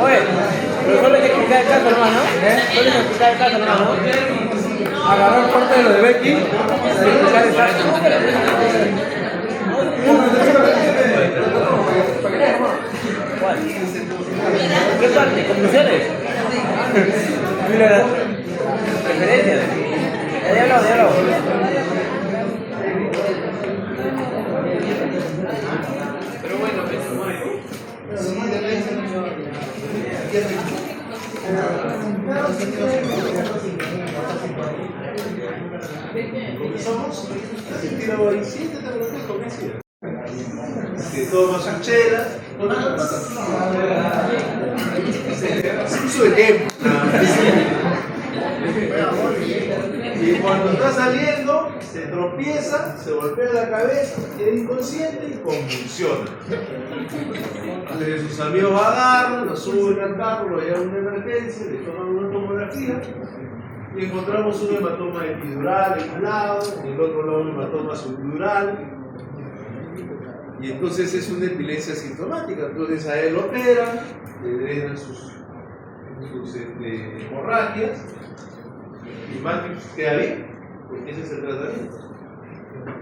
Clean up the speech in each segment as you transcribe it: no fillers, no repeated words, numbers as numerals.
Oye, pero solo hay que explicar el caso nomás, ¿no? Solo hay que explicar el caso nomás, ¿no? Agarrar parte de lo de Becky y explicar el caso. ¿Cuál? ¿Qué parte? ¿Conclusiones? Mira, referencias. Ya hablado. Pero bueno, Somos que toman sus chelas, su ejemplo. Y cuando está saliendo, se tropieza, se golpea la cabeza, queda inconsciente y convulsiona. Entonces sus amigos agarran, lo suben al carro, lo llevan a una emergencia, le toman una tomografía y encontramos un hematoma epidural en un lado, en el otro lado un hematoma subdural. Y entonces es una epilepsia sintomática. Entonces a él lo operan, le drenan sus hemorragias y más queda bien, porque ese es el tratamiento.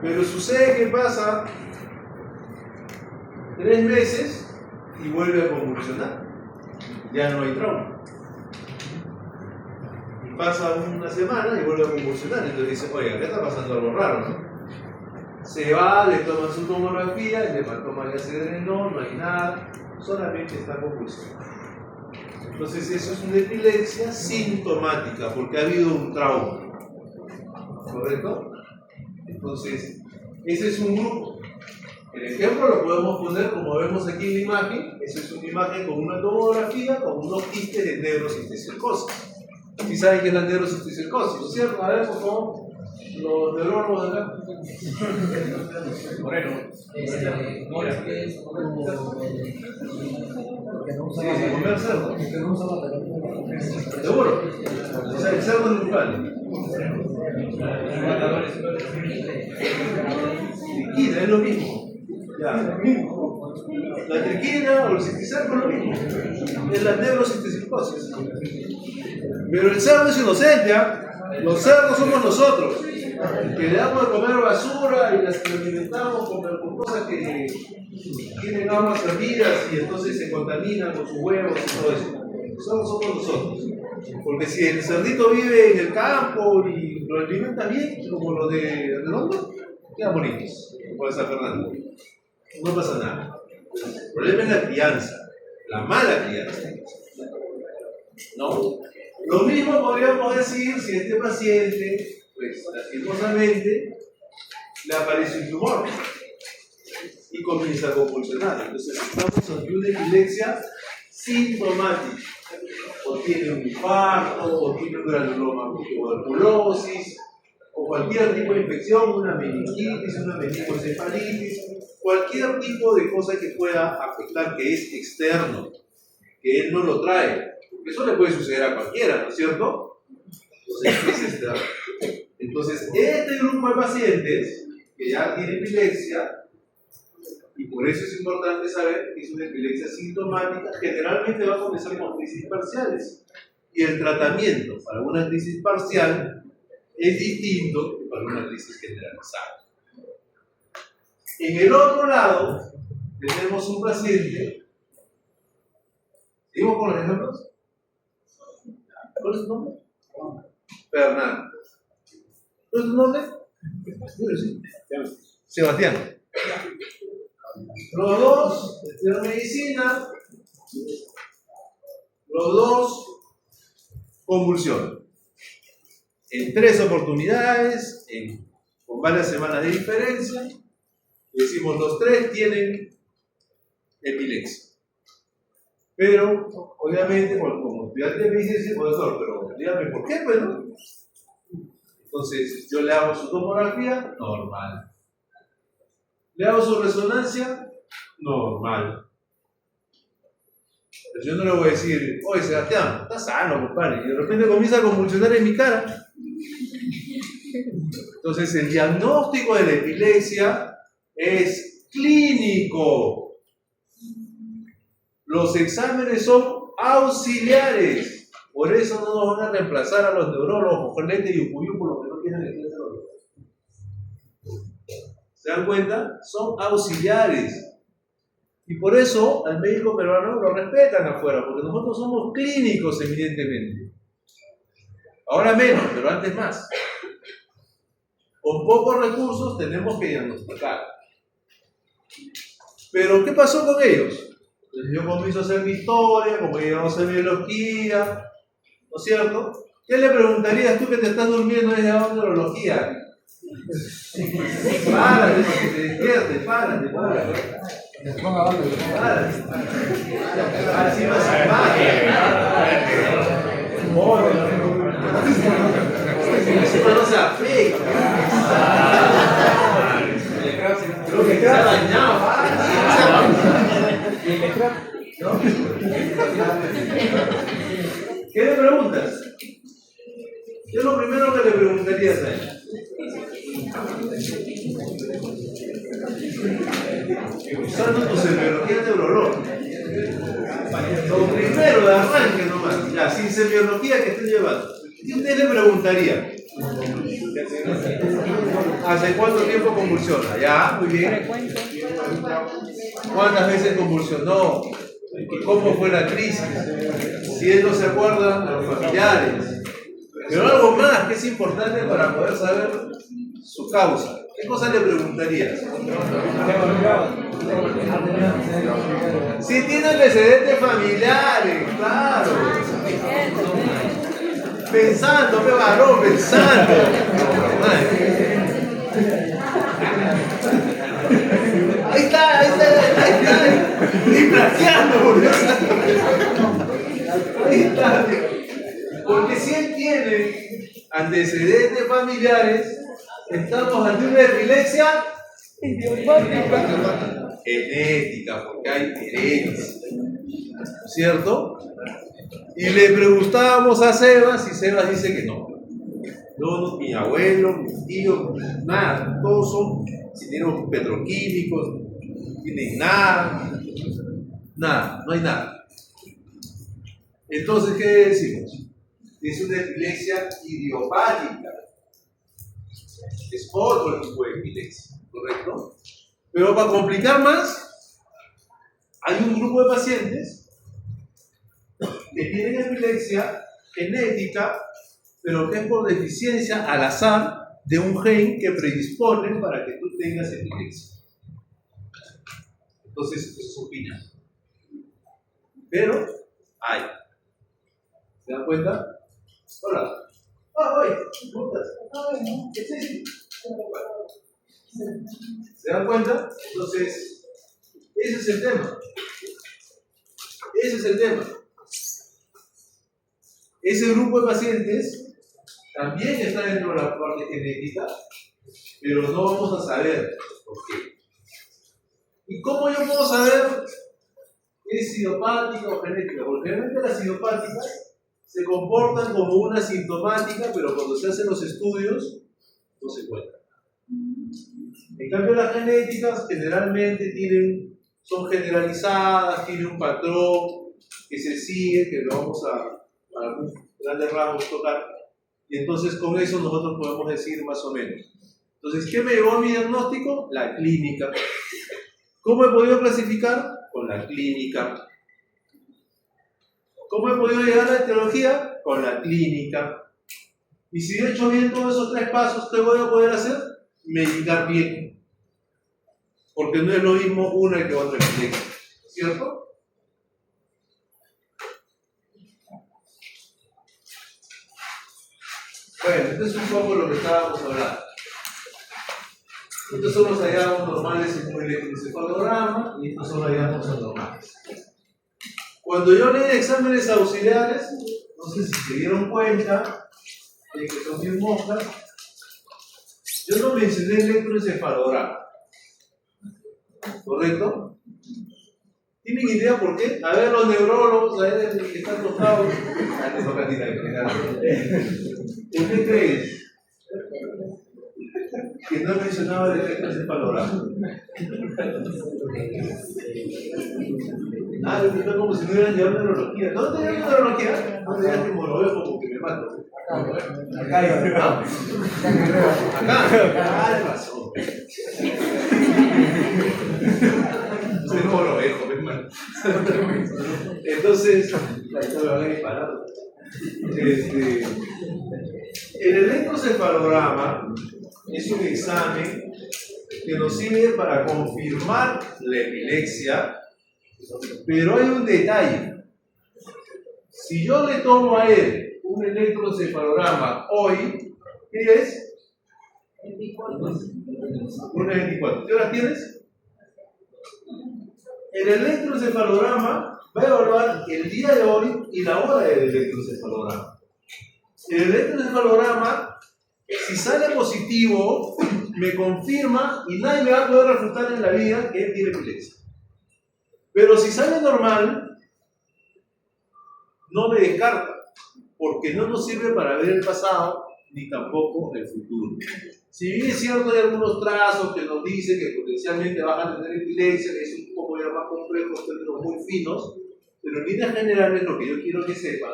Pero sucede que pasa 3 meses y vuelve a convulsionar. Ya no hay trauma. Y pasa una semana y vuelve a convulsionar. Entonces dice, oye, acá está pasando algo raro, ¿no? Se va, le toman su tomografía, el hematoma ya se drenó, no hay nada, solamente está convulsionando. Entonces eso es una epilepsia sintomática, porque ha habido un trauma. ¿Correcto? Entonces, ese es un grupo. El ejemplo lo podemos poner como vemos aquí en la imagen. Esa es una imagen con una tomografía, con unos quistes de neurocisticercosis. ¿Sí saben qué es la neurocisticercosis? ¿No es cierto? A ver, por favor. Los neurólogos de acá. Moreno. Mora. Sí, comer cerdo. Seguro. O sea, el cerdo es bucal. Triquina es lo mismo. Ya. La triquina o el cisticerco es lo mismo. Es la neurocisticercosis. Pero el cerdo es inocente, ¿ah? Los cerdos somos nosotros, que le damos de comer basura y las alimentamos con cosas que tienen aguas hervidas y entonces se contaminan con sus huevos y todo eso. Somos nosotros. Porque si el cerdito vive en el campo y lo alimenta bien, como los de Redondo, quedan bonitos, como de San Fernando. No pasa nada. El problema es la crianza, la mala crianza. ¿No? Lo mismo podríamos decir si este paciente, pues lastimosamente, le aparece un tumor y comienza a convulsionar. Entonces estamos ante una epilepsia sintomática. O tiene un infarto, o tiene un granuloma con tuberculosis, o cualquier tipo de infección, una meningitis, una meningoencefalitis, cualquier tipo de cosa que pueda afectar, que es externo, que él no lo trae. Eso le puede suceder a cualquiera, ¿no es cierto? Entonces, este grupo de pacientes que ya tiene epilepsia, y por eso es importante saber que es una epilepsia sintomática, generalmente va a comenzar con crisis parciales. Y el tratamiento para una crisis parcial es distinto que para una crisis generalizada. En el otro lado, tenemos un paciente. ¿Seguimos con los ejemplos? ¿Cuál es tu nombre? Fernando. ¿Cuál es tu nombre? Sebastián. Los dos estudian medicina, los dos convulsionan. En 3 oportunidades, con varias semanas de diferencia, decimos los 3 tienen epilepsia. Pero, obviamente, como estudiante me dice, doctor, pero dígame por qué, pues, ¿no? Entonces, yo le hago su tomografía, normal. Le hago su resonancia, normal. Pero yo no le voy a decir, oye, Sebastián, está sano, compadre. Y de repente comienza a convulsionar en mi cara. Entonces, el diagnóstico de la epilepsia es clínico. Los exámenes son auxiliares. Por eso no nos van a reemplazar a los neurólogos, Fernández y Ucuyú, por lo que no quieren el neurólogos. ¿Se dan cuenta? Son auxiliares. Y por eso al médico peruano lo respetan afuera, porque nosotros somos clínicos evidentemente. Ahora menos, pero antes más. Con pocos recursos tenemos que diagnosticar. Pero ¿qué pasó con ellos? Entonces yo comienzo a hacer mi historia, como íbamos a hacer biología, ¿no es cierto? ¿Qué le preguntarías tú que te estás durmiendo desde la neurología? Párate, para que te despiertes, párate. Párate. Así vas a eso no se afecta. Creo que se ha dañado. ¿No? ¿Qué le preguntas? Yo lo primero que le preguntaría es a él. Usando tu semiología neurológica. Lo primero de arranque nomás. Ya, sin semiología que estén llevando. ¿Qué usted le preguntaría? ¿Hace cuánto tiempo convulsiona? Ya, muy bien. ¿Cuántas veces convulsionó? ¿Cómo fue la crisis? Si él no se acuerda, a los familiares. Pero algo más que es importante para poder saber su causa. ¿Qué cosa le preguntarías? Si tiene antecedentes familiares, claro. Pensando, pe varón, pensando. Ahí está. Y plateando, porque ahí está. Porque si él tiene antecedentes familiares, estamos ante una epilepsia genética, porque hay herencia, ¿cierto? Y le preguntábamos a Sebas y Sebas dice que no. No, mi abuelo, mi tío, nada. Todos son, si tienen petroquímicos, no tienen nada. Nada, no hay nada. Entonces, ¿qué decimos? Es una epilepsia idiopática. Es otro tipo de epilepsia, ¿correcto? Pero para complicar más, hay un grupo de pacientes que tienen epilepsia genética, pero que es por deficiencia al azar de un gen que predispone para que tú tengas epilepsia. Entonces, eso es opinión. Pero hay. ¿Se dan cuenta? Hola. Oye, ¿cómo estás? Sí. ¿Se dan cuenta? Entonces, ese es el tema. Ese es el tema. Ese grupo de pacientes también está dentro de la parte genética, pero no vamos a saber por qué. ¿Y cómo yo puedo saber qué es idiopática o genética? Porque realmente las idiopáticas se comportan como una sintomática, pero cuando se hacen los estudios no se encuentran. En cambio, las genéticas generalmente son generalizadas, tienen un patrón que se sigue, que lo vamos a grandes rasgos tocar, y entonces con eso nosotros podemos decir más o menos. Entonces, ¿qué me llevó a mi diagnóstico? La clínica. ¿Cómo he podido clasificar? Con la clínica. ¿Cómo he podido llegar a la etiología? Con la clínica. Y si he hecho bien todos esos 3 pasos, ¿qué voy a poder hacer? Medicar bien. Porque no es lo mismo una que otra epilepsia, ¿cierto? Bueno, esto es un poco lo que estábamos hablando. Estos son los hallazgos normales en un electroencefalograma y estos son los hallazgos anormales. Cuando yo leí exámenes auxiliares, no sé si se dieron cuenta de que son bien moscas, yo no mencioné el electroencefalograma. ¿Correcto? ¿Tienen idea por qué? A ver, los neurólogos, a ver, que están tocados. ¿Por qué crees que no mencionaba el electroencefalograma? Ah, yo estoy como si no hubieran llevado neurología. ¿Dónde llevan neurología? ¿Dónde llevan que me lo veo como que me mato? Acá hay ¿Ah? Acá. Ah, de razón. Soy como lo veo, mi hermano. Entonces, esto me van a disparar. El electrocefalograma es un examen que nos sirve para confirmar la epilepsia, pero hay un detalle. Si yo le tomo a él un electrocefalograma hoy, ¿qué es? 1:24. ¿Qué hora tienes? El electrocefalograma va a evaluar el día de hoy y la hora del electrocefalograma. El electrocefalograma, si sale positivo, me confirma y nadie me va a poder refutar en la vida que él tiene epilepsia. Pero si sale normal, no me descarta, porque no nos sirve para ver el pasado ni tampoco el futuro. Si bien es cierto, hay algunos trazos que nos dicen que potencialmente van a tener epilepsia, que es un poco ya más complejo, términos muy finos, pero en líneas generales lo que yo quiero que sepan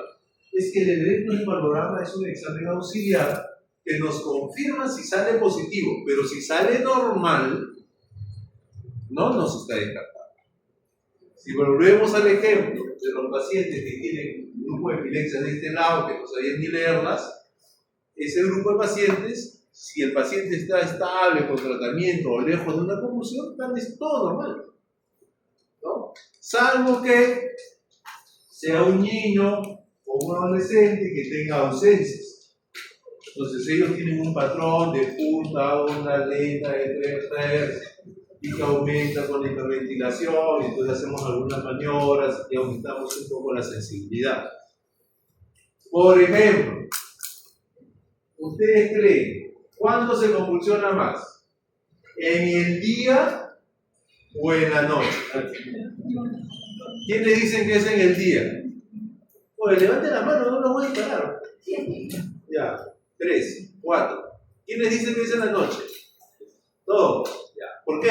es que el electrocefalograma es un examen auxiliar que nos confirma si sale positivo, pero si sale normal, no nos está descartando. Si volvemos al ejemplo de los pacientes que tienen un grupo de epilepsia de este lado, que no sabían ni leerlas, ese grupo de pacientes, si el paciente está estable con tratamiento o lejos de una convulsión, es todo normal, ¿no? Salvo que sea un niño o un adolescente que tenga ausencias. Entonces ellos tienen un patrón de punta, onda, lenta, de 3 Hz, y que aumenta con la hiperventilación, y entonces hacemos algunas maniobras y aumentamos un poco la sensibilidad. Por ejemplo, ¿ustedes creen cuándo se convulsiona más? ¿En el día o en la noche? ¿Quiénes dicen que es en el día? Pues levante la mano, no lo voy a disparar. Ya, 3, 4. ¿Quiénes dicen que es en la noche? Todos. Ya. ¿Por qué?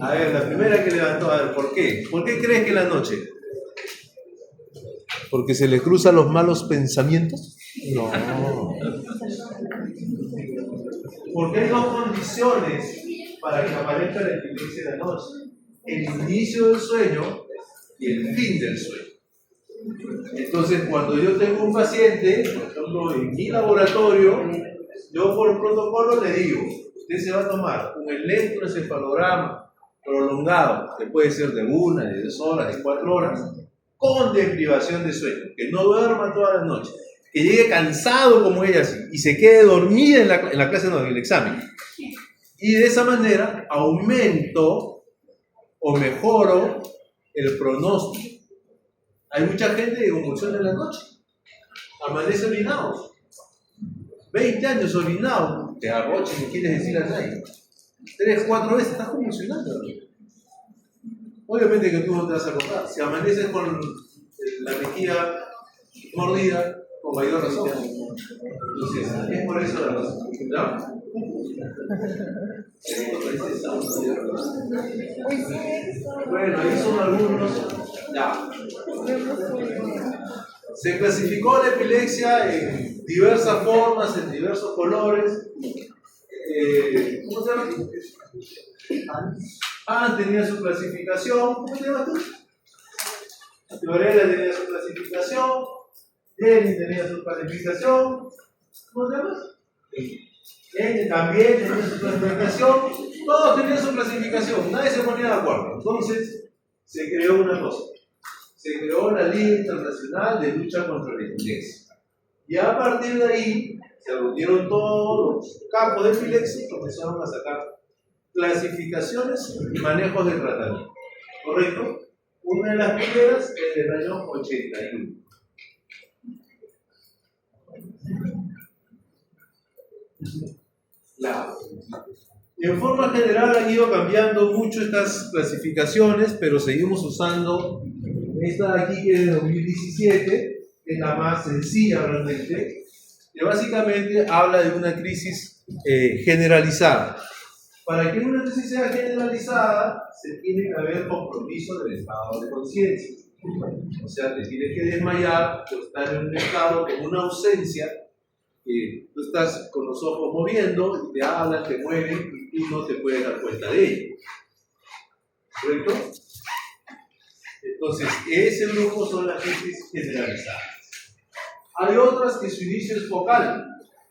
A ver, la primera que levantó, a ver, ¿por qué? ¿Por qué crees que en la noche? ¿Porque se le cruzan los malos pensamientos? No. Porque hay dos condiciones para que aparezca la epilepsia en la noche: el inicio del sueño y el fin del sueño. Entonces, cuando yo tengo un paciente, por ejemplo, en mi laboratorio, yo por protocolo le digo, usted se va a tomar un electroencefalograma prolongado, que puede ser de 1, de 2 horas, de 4 horas, con deprivación de sueño, que no duerma toda la noche, que llegue cansado como ella así, y se quede dormida en la clase, no, en el examen. Y de esa manera aumento o mejoro el pronóstico. Hay mucha gente que convulsiona en la noche, amanece orinados, 20 años orinado, te arroche, no quieres decir a nadie, 3, 4 veces estás convulsionando. Obviamente que tú no te vas a acordar. Si amaneces con la mejilla mordida, con mayor razón. Entonces, es por eso la razón. ¿No? Bueno, ahí son algunos. Ya. Se clasificó la epilepsia en diversas formas, en diversos colores. ¿Cómo se llama? Tenía su clasificación. ¿Cómo te llamas tú? Fiorella tenía su clasificación. Jenny tenía su clasificación. ¿Cómo te llamas? Jenny también tenía su clasificación. Todos tenían su clasificación. Nadie se ponía de acuerdo. Entonces se creó una cosa. Se creó la Liga Internacional de Lucha contra la Epilepsia. Y a partir de ahí se reunieron todos los campos de epilepsia y comenzaron a sacar clasificaciones y manejos de tratamiento. ¿Correcto? Una de las primeras es del año 81. En forma general han ido cambiando mucho estas clasificaciones, pero seguimos usando esta de aquí que es de 2017, que es la más sencilla realmente, que básicamente habla de una crisis generalizada. Para que una crisis sea generalizada, se tiene que haber compromiso del estado de conciencia. O sea, te tienes que desmayar o estar en un estado con una ausencia que tú estás con los ojos moviendo, y te hablan, te mueven y tú no te puedes dar cuenta de ello. ¿Correcto? Entonces, ese grupo son las crisis generalizadas. Hay otras que su inicio es focal.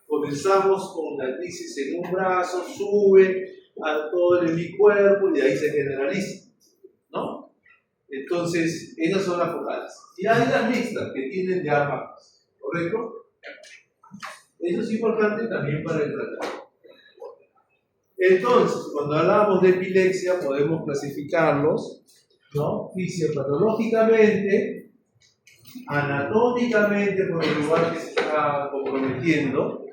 Comenzamos con la crisis en un brazo, sube a todo mi cuerpo y de ahí se generaliza, ¿no? Entonces, esas son las focales. Y hay las mixtas que tienen ya mapas, ¿correcto? Eso es importante también para el tratamiento. Entonces, cuando hablamos de epilepsia, podemos clasificarlos, ¿no? Fisiopatológicamente, anatómicamente, por el lugar que se está comprometiendo.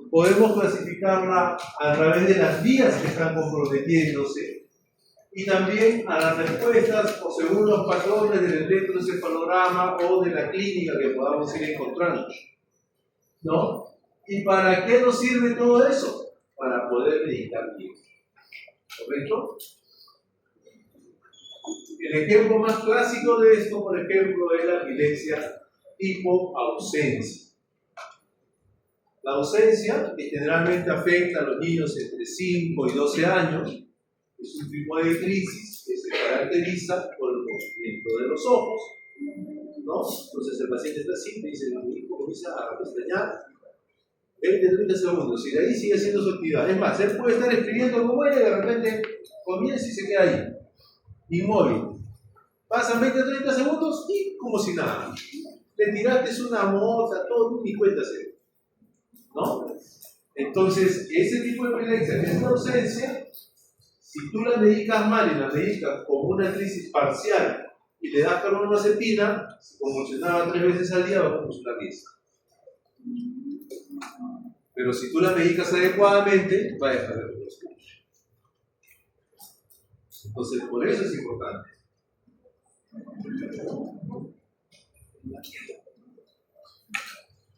Podemos clasificarla a través de las vías que están comprometiéndose y también a las respuestas o según los patrones del electroencefalograma o de la clínica que podamos ir encontrando, ¿no? ¿Y para qué nos sirve todo eso? Para poder medicar bien, ¿correcto? El ejemplo más clásico de esto, por ejemplo, es la epilepsia tipo ausencia. La ausencia, que generalmente afecta a los niños entre 5 y 12 años, es un tipo de crisis que se caracteriza por el movimiento de los ojos, ¿no? Entonces el paciente está así, dice, comienza a pestañear 20-30 segundos, y de ahí sigue haciendo su actividad. Es más, él puede estar escribiendo algo bueno y de repente comienza y se queda ahí, inmóvil. Pasan 20-30 segundos y como si nada. Le tiraste una mota, todo, ni cuenta se ve, ¿no? Entonces, ese tipo de epilepsia, que es una ausencia, si tú la medicas mal y la medicas como una crisis parcial y le das carbamazepina, se convulsionaba 3 veces al día, va a convulsionar 10. Pero si tú la medicas adecuadamente, va a dejar de convulsionar. Entonces, por eso es importante.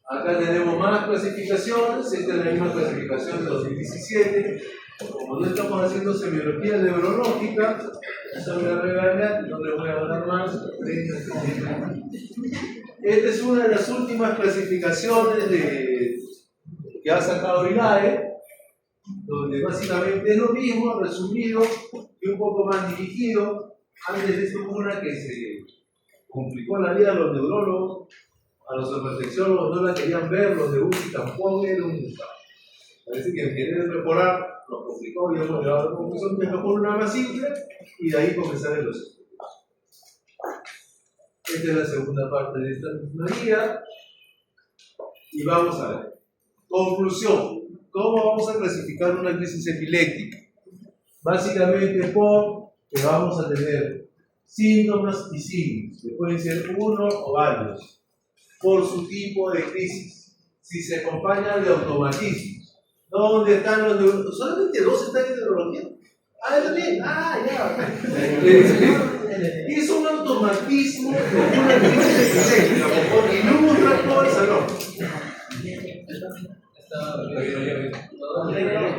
Acá tenemos más clasificaciones. Esta es la misma clasificación de 2017. Como no estamos haciendo semiología neurológica, esta voy a regalar, no les voy a hablar más. Esta es una de las últimas clasificaciones que ha sacado ILAE, donde básicamente es lo mismo, resumido y un poco más dirigido. Antes de esto hubo una que se complicó la vida a los neurólogos, a los ortopedólogos no la querían ver, los de UCI tampoco era un estado. Parece que en querer mejorar nos complicó y hemos llegado a la conclusión que mejor una más simple y de ahí comenzar el proceso. Esta es la segunda parte de esta misma guía y vamos a ver. Conclusión. ¿Cómo vamos a clasificar una crisis epiléptica? Básicamente porque vamos a tener síntomas y signos, que pueden ser uno o varios, por su tipo de crisis. Si se acompaña de automatismos. ¿Dónde están los neurólogos? ¿Solamente 2 están en neurología? Ah, también. Ah, ya. Es un automatismo de una crisis epiléptica. Por ilustra todo el salón.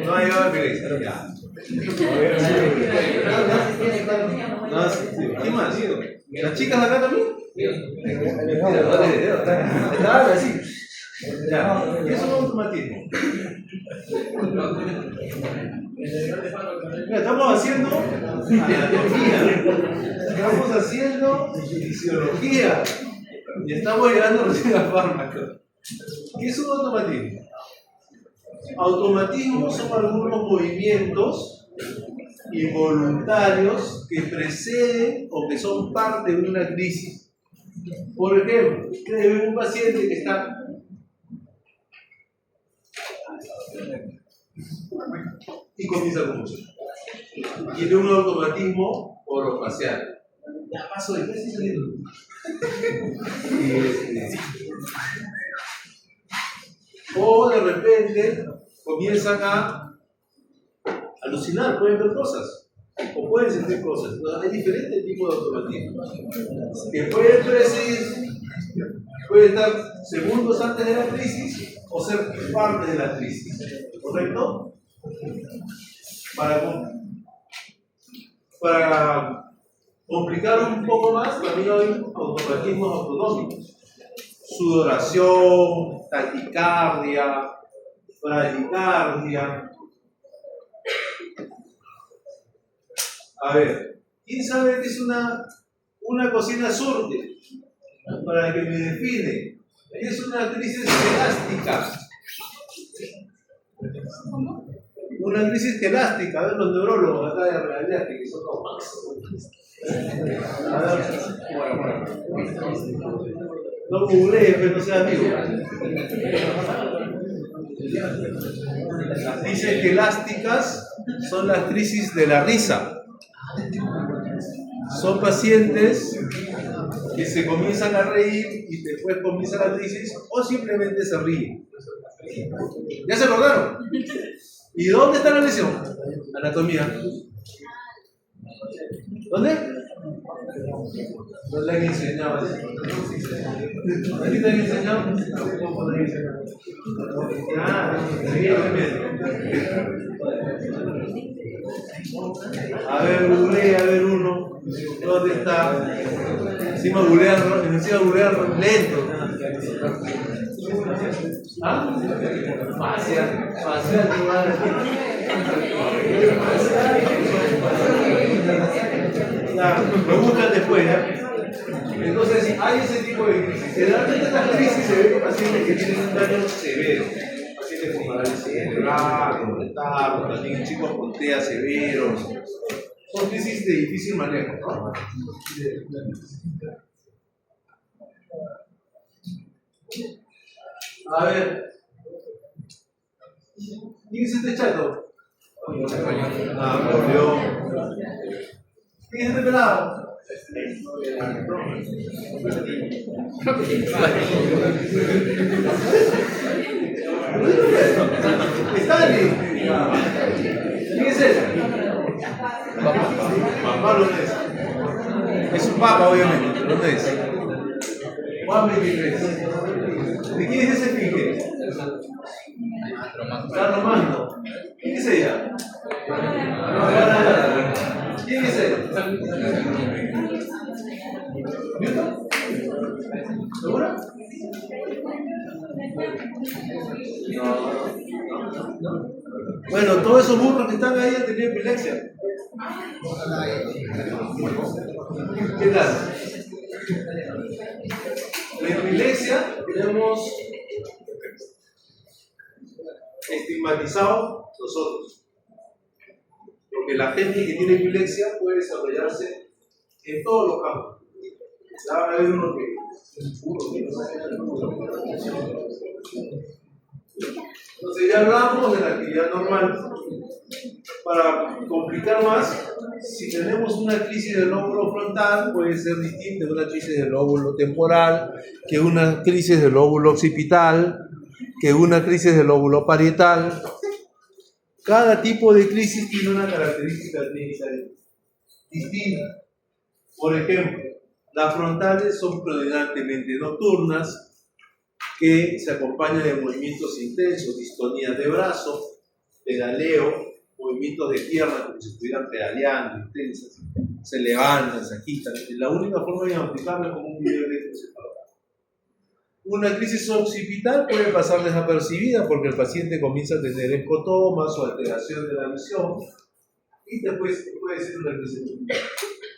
No hay epilepsia. Ya. ¿Qué más? ¿Las chicas de acá también? Así. Ya. ¿Qué es un automatismo? Estamos haciendo anatomía, estamos haciendo fisiología y estamos llegando recién a fármacos. ¿Qué es un automatismo? Automatismos son algunos movimientos involuntarios que preceden o que son parte de una crisis. Por ejemplo, ustedes ven un paciente que está y comienza a convulsionar. Tiene un automatismo orofacial. Ya paso de casi saliendo. O de repente comienzan a alucinar, pueden ver cosas o pueden sentir cosas. Hay diferentes tipos de automatismo que pueden presidir, pueden estar segundos antes de la crisis o ser parte de la crisis, ¿correcto? Para complicar un poco más, también hay automatismos autonómicos. Sudoración, taquicardia, bradicardia. A ver, ¿quién sabe qué es una cocina surte? Para que me define. Es una crisis elástica. Una crisis elástica. A ver, los neurólogos acá de realidad que son los más. A ver, no googlees, pero no sea amigo. Las crisis elásticas son las crisis de la risa. Son pacientes que se comienzan a reír y después comienza la crisis o simplemente se ríen. ¿Ya se acordaron? ¿Y dónde está la lesión? Anatomía. ¿Dónde? ¿Dónde han enseñado? ¿Dónde te han enseñado? A ver uno. ¿Dónde está? Encima googlear lento. ¿Ah? Facial, me gustan después, ¿ya? Entonces, hay ese tipo de crisis. Generalmente estas crisis se ven en pacientes que tienen un daño severo. Pacientes con parálisis cerebral, con retardo, también chicos con TEA severos. Son crisis de difícil manejo, ¿no? A ver. ¿Quién es este chato? Napoleón. ¿Quién es este pelado? Stalin. ¿Quién es él? Papá lo es. Es un papa, obviamente, pero ¿dónde es? Juan 23. ¿De quién es ese finge? Carlos Magno. ¿Quién es ella? ¿Quién es él? ¿Newton? ¿Seguro? No. Bueno, todos esos burros que están ahí han tenido epilepsia. ¿Qué tal? La epilepsia tenemos estigmatizado nosotros. Porque la gente que tiene epilepsia puede desarrollarse en todos los campos. Ahora hay uno que entonces ya hablamos de la actividad normal. Para complicar más, si tenemos una crisis del lóbulo frontal, puede ser distinta de una crisis del lóbulo temporal, que una crisis del lóbulo occipital, que una crisis del lóbulo parietal. Cada tipo de crisis tiene una característica clínica distinta. Por ejemplo, las frontales son predominantemente nocturnas, que se acompañan de movimientos intensos, distonías de brazo, pedaleo, movimientos de pierna como si estuvieran pedaleando, intensas, se levantan, se agitan. La única forma de identificarlo es como un video electroencefalograma. Una crisis occipital puede pasar desapercibida porque el paciente comienza a tener escotomas o alteración de la visión y después puede ser una crisis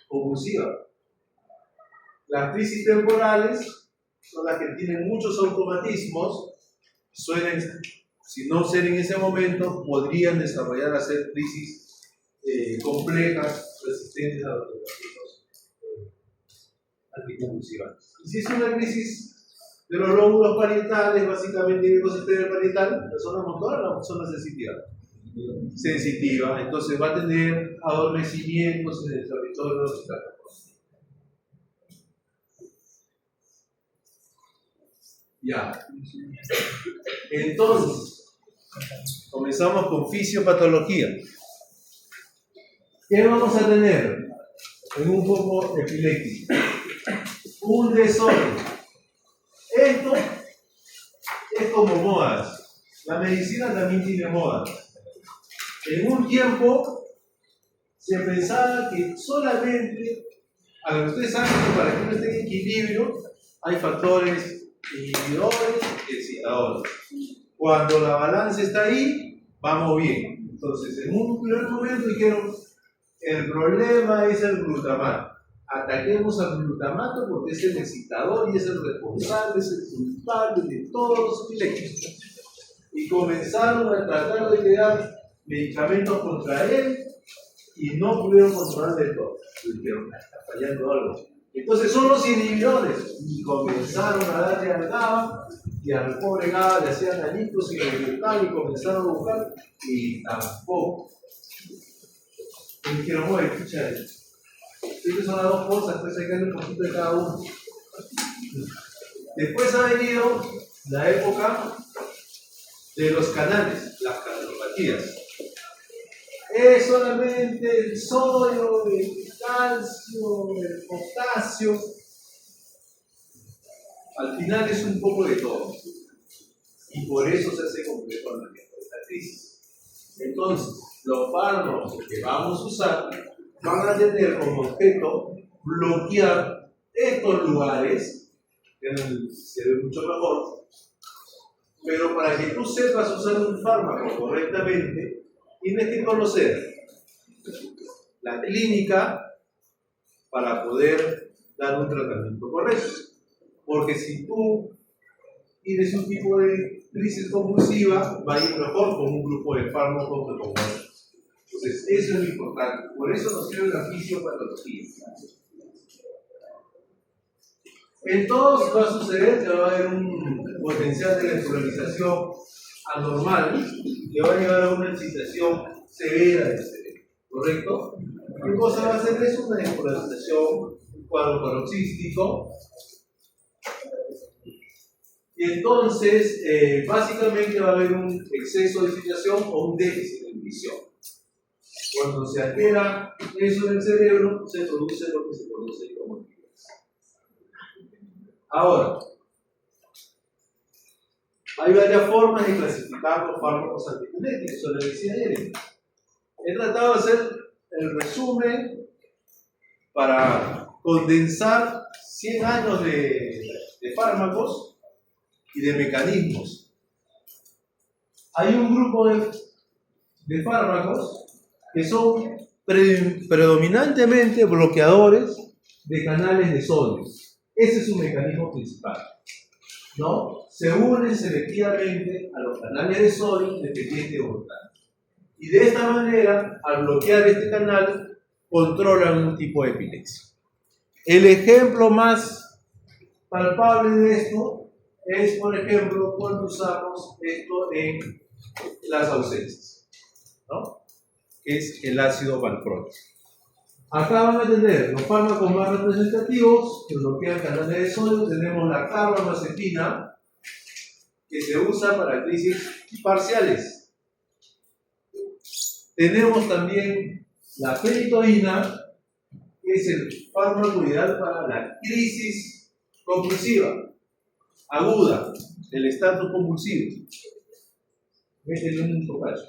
convulsiva. Las crisis temporales son las que tienen muchos automatismos, suelen, si no ser en ese momento, podrían desarrollar a ser crisis complejas, resistentes a los tratamientos anticonvulsivantes. Y si es una crisis de los lóbulos parietales, básicamente el ecosistema parietal, la zona motora, la zona sensitiva. Sensitiva, entonces va a tener adormecimientos en el territorio occipital. Ya. Entonces, comenzamos con fisiopatología. ¿Qué vamos a tener en un foco epiléptico? Un desorden. Esto es como modas. La medicina también tiene modas. En un tiempo se pensaba que solamente, a ver, ustedes saben que para que uno esté en equilibrio hay factores inhibidores y excitadores. Cuando la balanza está ahí, vamos bien. Entonces, en un primer momento dijeron, el problema es el glutamato. Ataquemos al glutamato porque es el excitador y es el responsable, es el culpable de todos los efectos. Y comenzaron a tratar de crear medicamentos contra él y no pudieron controlar del todo. Dijeron, está fallando algo. Entonces son los inhibidores. Y comenzaron a darle al GABA y al pobre GABA le hacían añicos y lo inyectaban y comenzaron a buscar y tampoco. Y dijeron, oye, escucha, estas son las dos cosas, pues hay que darle un poquito de cada uno. Después ha venido la época de los canales, las canalopatías. Es solamente el sodio, el calcio, el potasio. Al final es un poco de todo. Y por eso se hace complejo el manejo de esta crisis. Entonces, los fármacos que vamos a usar van a tener como objeto bloquear estos lugares, que se ve mucho mejor, pero para que tú sepas usar un fármaco correctamente, tienes que conocer la clínica para poder dar un tratamiento correcto. Porque si tú tienes un tipo de crisis convulsiva, va a ir mejor con un grupo de fármacos que con otros. Entonces, eso es lo importante. Por eso nos sirve la fisiopatología. En todos va a suceder que va a haber un potencial de despolarización anormal que va a llevar a una excitación severa del cerebro. ¿Correcto? ¿Qué cosa va a hacer eso? Una despolarización, un cuadro paroxístico. Y entonces, básicamente va a haber un exceso de excitación o un déficit de inhibición. Cuando se altera eso en el cerebro, se produce lo que se conoce como epilepsia. Ahora, hay varias formas de clasificar los fármacos antipiléticos, eso le decía Eric. He tratado de hacer el resumen para condensar 100 años de fármacos y de mecanismos. Hay un grupo de fármacos que son predominantemente bloqueadores de canales de sodio. Ese es su mecanismo principal, ¿no? Se unen selectivamente a los canales de sodio dependiente de voltaje. Y de esta manera, al bloquear este canal, controlan un tipo de epilepsia. El ejemplo más palpable de esto es, por ejemplo, cuando usamos esto en las ausencias, ¿no? Que es el ácido valproico. Acá van a tener los fármacos más representativos que bloquean canales de sodio. Tenemos la carbamazepina, que se usa para crisis parciales. Tenemos también la ferritoína, que es el fármaco ideal para la crisis compulsiva, aguda, el estatus convulsivo. Métele un tocayo.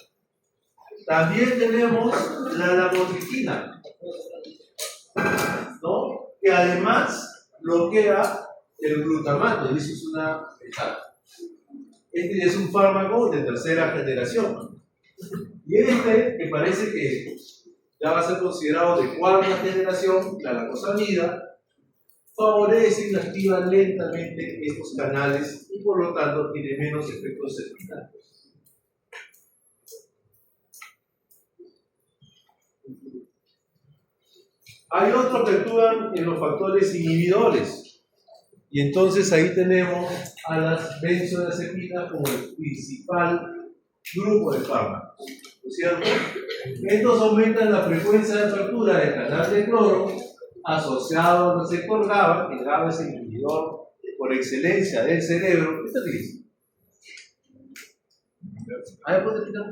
También tenemos la lamotrigina, ¿no? Que además bloquea el glutamato, y eso es una ventaja. Este es un fármaco de tercera generación. Y este, que parece que ya va a ser considerado de cuarta generación, la lacosamida, favorece y activa lentamente estos canales y por lo tanto tiene menos efectos secundarios. Hay otros que actúan en los factores inhibidores y entonces ahí tenemos a las benzodiazepinas como el principal grupo de fármacos, ¿no es cierto? Estos aumentan la frecuencia de apertura del canal de cloro asociado al receptor GABA, que GABA es el inhibidor por excelencia del cerebro. ¿Qué te dice? A ver, ¿puedes explicar?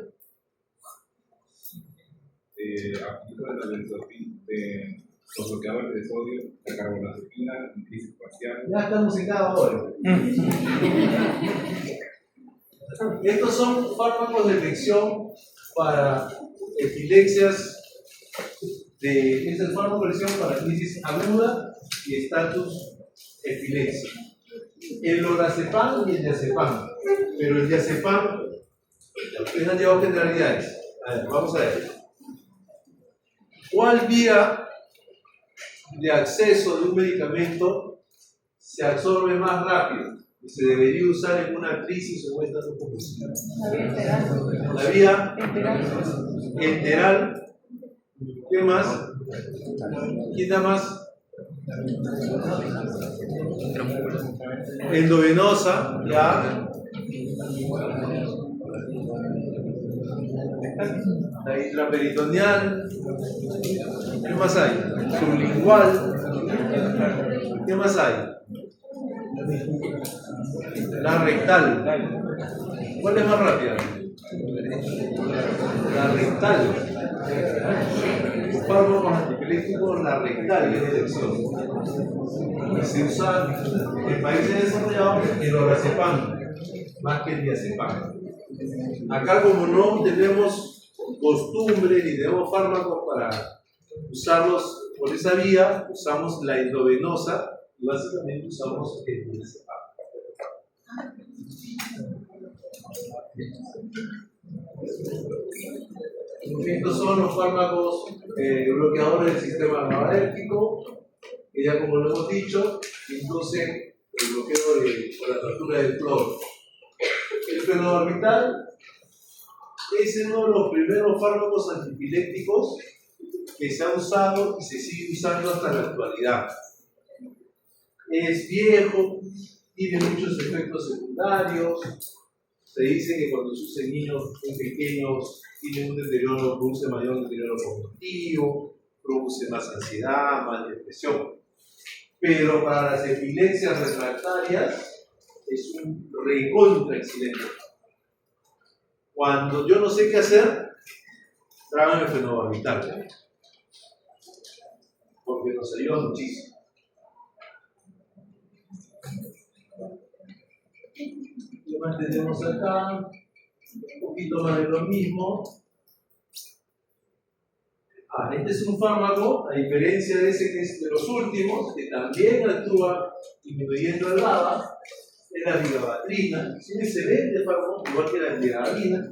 De los bloqueadores de sodio, la carbamazepina, en crisis parcial. Ya estamos en cada hora. Estos son fármacos de elección para epilepsias es el fármaco de elección para crisis aguda y estatus epilepsia. El lorazepam y el diazepam. Pero el diazepam, ustedes han llevado generalidades. A ver, vamos a ver. ¿Cuál vía de acceso de un medicamento se absorbe más rápido y se debería usar en una crisis o en un estatus convulsivo? La vía enteral. ¿Qué más? ¿Quién da más? Endovenosa, ya. La intraperitoneal. ¿Qué más hay? Sublingual. ¿Qué más hay? La rectal. ¿Cuál es más rápida? La rectal. Fármacos antiepilépticos, la rectal es de elección. Se usa en países desarrollados el lorazepam más que el diazepam. Acá, como no tenemos costumbre ni tenemos fármacos para usarlos por esa vía, usamos la endovenosa y básicamente usamos el diazepam. Estos son los fármacos bloqueadores del sistema GABAérgico, que ya como lo hemos dicho, inducen el bloqueo por la fractura del cloro. El fenobarbital es uno de los primeros fármacos antiepilépticos que se ha usado y se sigue usando hasta la actualidad. Es viejo, tiene muchos efectos secundarios. Se dice que cuando se usa en niños muy pequeños tiene un deterioro, produce mayor deterioro cognitivo, produce más ansiedad, más depresión. Pero para las epilepsias refractarias es un recontra excelente. Cuando yo no sé qué hacer, trágame fenobarbital, porque nos ayuda muchísimo. ¿Qué más tenemos acá? Un poquito más de lo mismo. Este es un fármaco, a diferencia de ese que es de los últimos, que también actúa disminuyendo el GABA, es la vigabatrina. Es un excelente fármaco, igual que la vigabalina.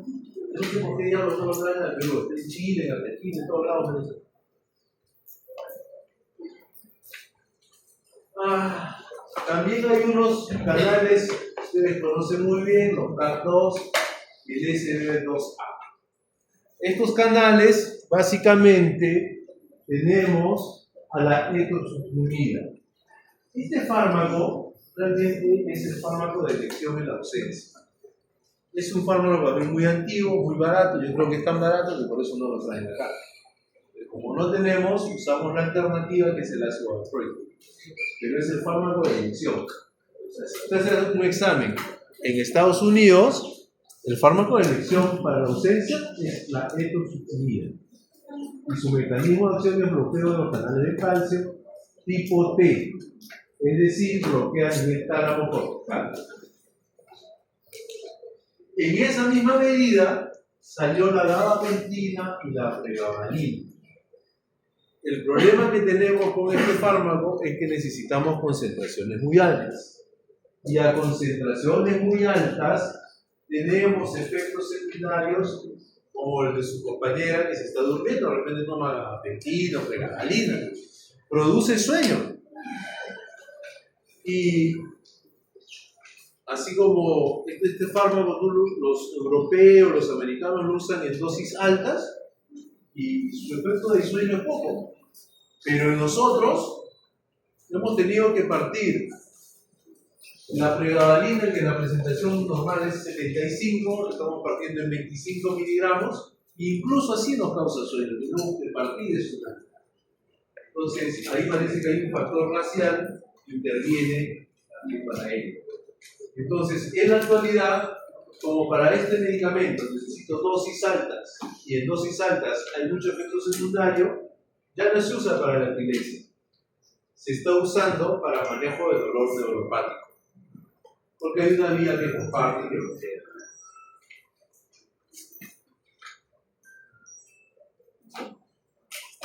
No sé por qué diablos no lo traen al Perú, está en Chile, en Argentina, en todos lados. También hay unos canales que ustedes conocen muy bien, los CAT2 y el SB2A. Estos canales, básicamente, tenemos a la etosuximida. Este fármaco realmente es el fármaco de elección en la ausencia. Es un fármaco también muy antiguo, muy barato. Yo creo que es tan barato que por eso no lo traen acá. Pero como no tenemos, usamos la alternativa que es el ácido valproico. Pero es el fármaco de elección. O sea, si usted hace un examen en Estados Unidos, el fármaco de elección para la ausencia es la etosuximida. Y su mecanismo de acción es bloqueo de los canales de calcio tipo T. Es decir, bloquea el tálamo cortical. En esa misma medida salió la gabapentina y la pregabalina. El problema que tenemos con este fármaco es que necesitamos concentraciones muy altas. Y a concentraciones muy altas tenemos efectos secundarios como el de su compañera que se está durmiendo, de repente toma gabapentina o pregabalina. Produce sueño. Y así como este fármaco, los europeos, los americanos lo usan en dosis altas y su efecto de sueño es poco. Pero en nosotros hemos tenido que partir la pregabalina, que la presentación normal es 75, estamos partiendo en 25 miligramos, e incluso así nos causa sueño, tenemos que partir de su cantidad. Entonces, ahí parece que hay un factor racial que interviene también para ello. Entonces, en la actualidad, como para este medicamento necesito dosis altas, y en dosis altas hay mucho efecto secundario, ya no se usa para la epilepsia. Se está usando para manejo de dolor neuropático. Porque hay una vía que comparte que bloquea.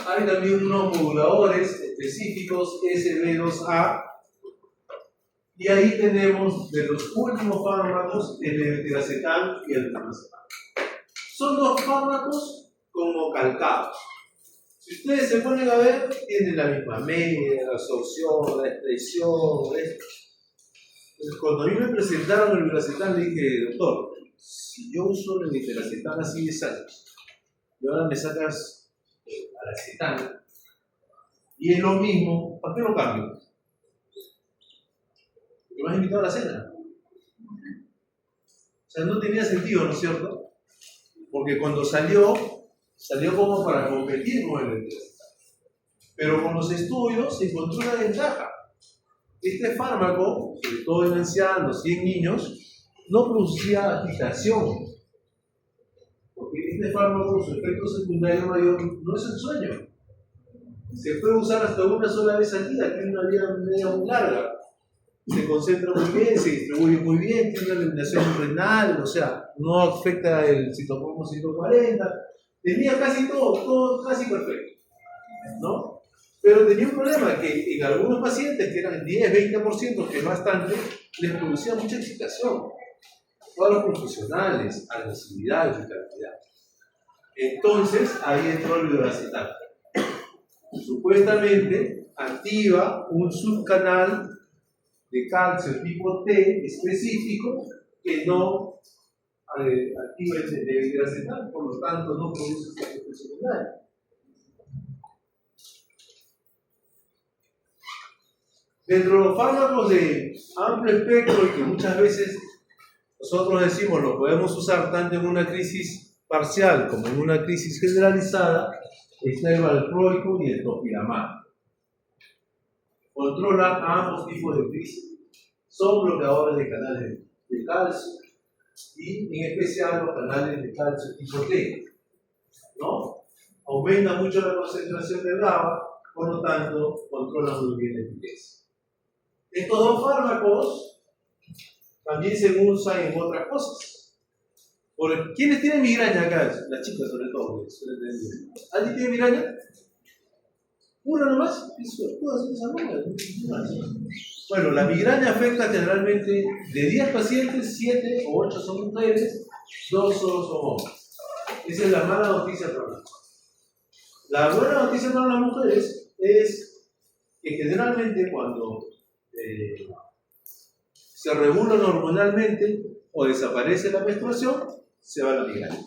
Hay también unos moduladores específicos SB2A. Y ahí tenemos de los últimos fármacos el levetiracetam y el temazepam. Son dos fármacos como calcados. Si ustedes se ponen a ver, tienen la misma media, la absorción, la expresión. Entonces, cuando a mí me presentaron el levetiracetam, le dije, doctor, si yo uso el levetiracetam así 10 años, y ahora me sacas aracetam, y es lo mismo, ¿para qué lo cambio? Porque me has invitado a la cena. O sea, no tenía sentido, ¿no es cierto? Porque cuando salió como para competir con el levetiracetam. Pero con los estudios se encontró una ventaja. Este fármaco, sobre todo en ancianos y en niños, no producía agitación. Porque este fármaco, su efecto secundario mayor, no es el sueño. Se puede usar hasta una sola vez al día, tiene una vida media muy larga. Se concentra muy bien, se distribuye muy bien, tiene una eliminación renal, o sea, no afecta el citocromo 140. Tenía casi todo casi perfecto, ¿no? Pero tenía un problema que en algunos pacientes, que eran 10-20%, que es bastante, les producía mucha excitación. Cuadros confusionales, agresividad, irritabilidad. Entonces, ahí entró el levetiracetam. Supuestamente activa un subcanal de calcio tipo T específico que no activa el levetiracetam, por lo tanto no produce efecto secundario. Dentro de los fármacos de amplio espectro y que muchas veces nosotros decimos lo podemos usar tanto en una crisis parcial como en una crisis generalizada, está el valproico y el topiramate. Controla ambos tipos de crisis. Son bloqueadores de canales de calcio y en especial los canales de calcio tipo T, ¿no? Aumenta mucho la concentración de GABA, por lo tanto controla muy bien la eficacia. Estos dos fármacos también se usan en otras cosas. ¿Quiénes tienen migraña acá? Las chicas sobre todo. ¿Alguien tiene migraña? ¿Una nomás? ¿Puedo hacer esa nomás? Bueno, la migraña afecta generalmente de 10 pacientes, 7 o 8 son mujeres, 2 solo son hombres. Esa es la mala noticia para nosotros. La buena noticia para las mujeres es que generalmente cuando se regulan hormonalmente o desaparece la menstruación, se va la migraña.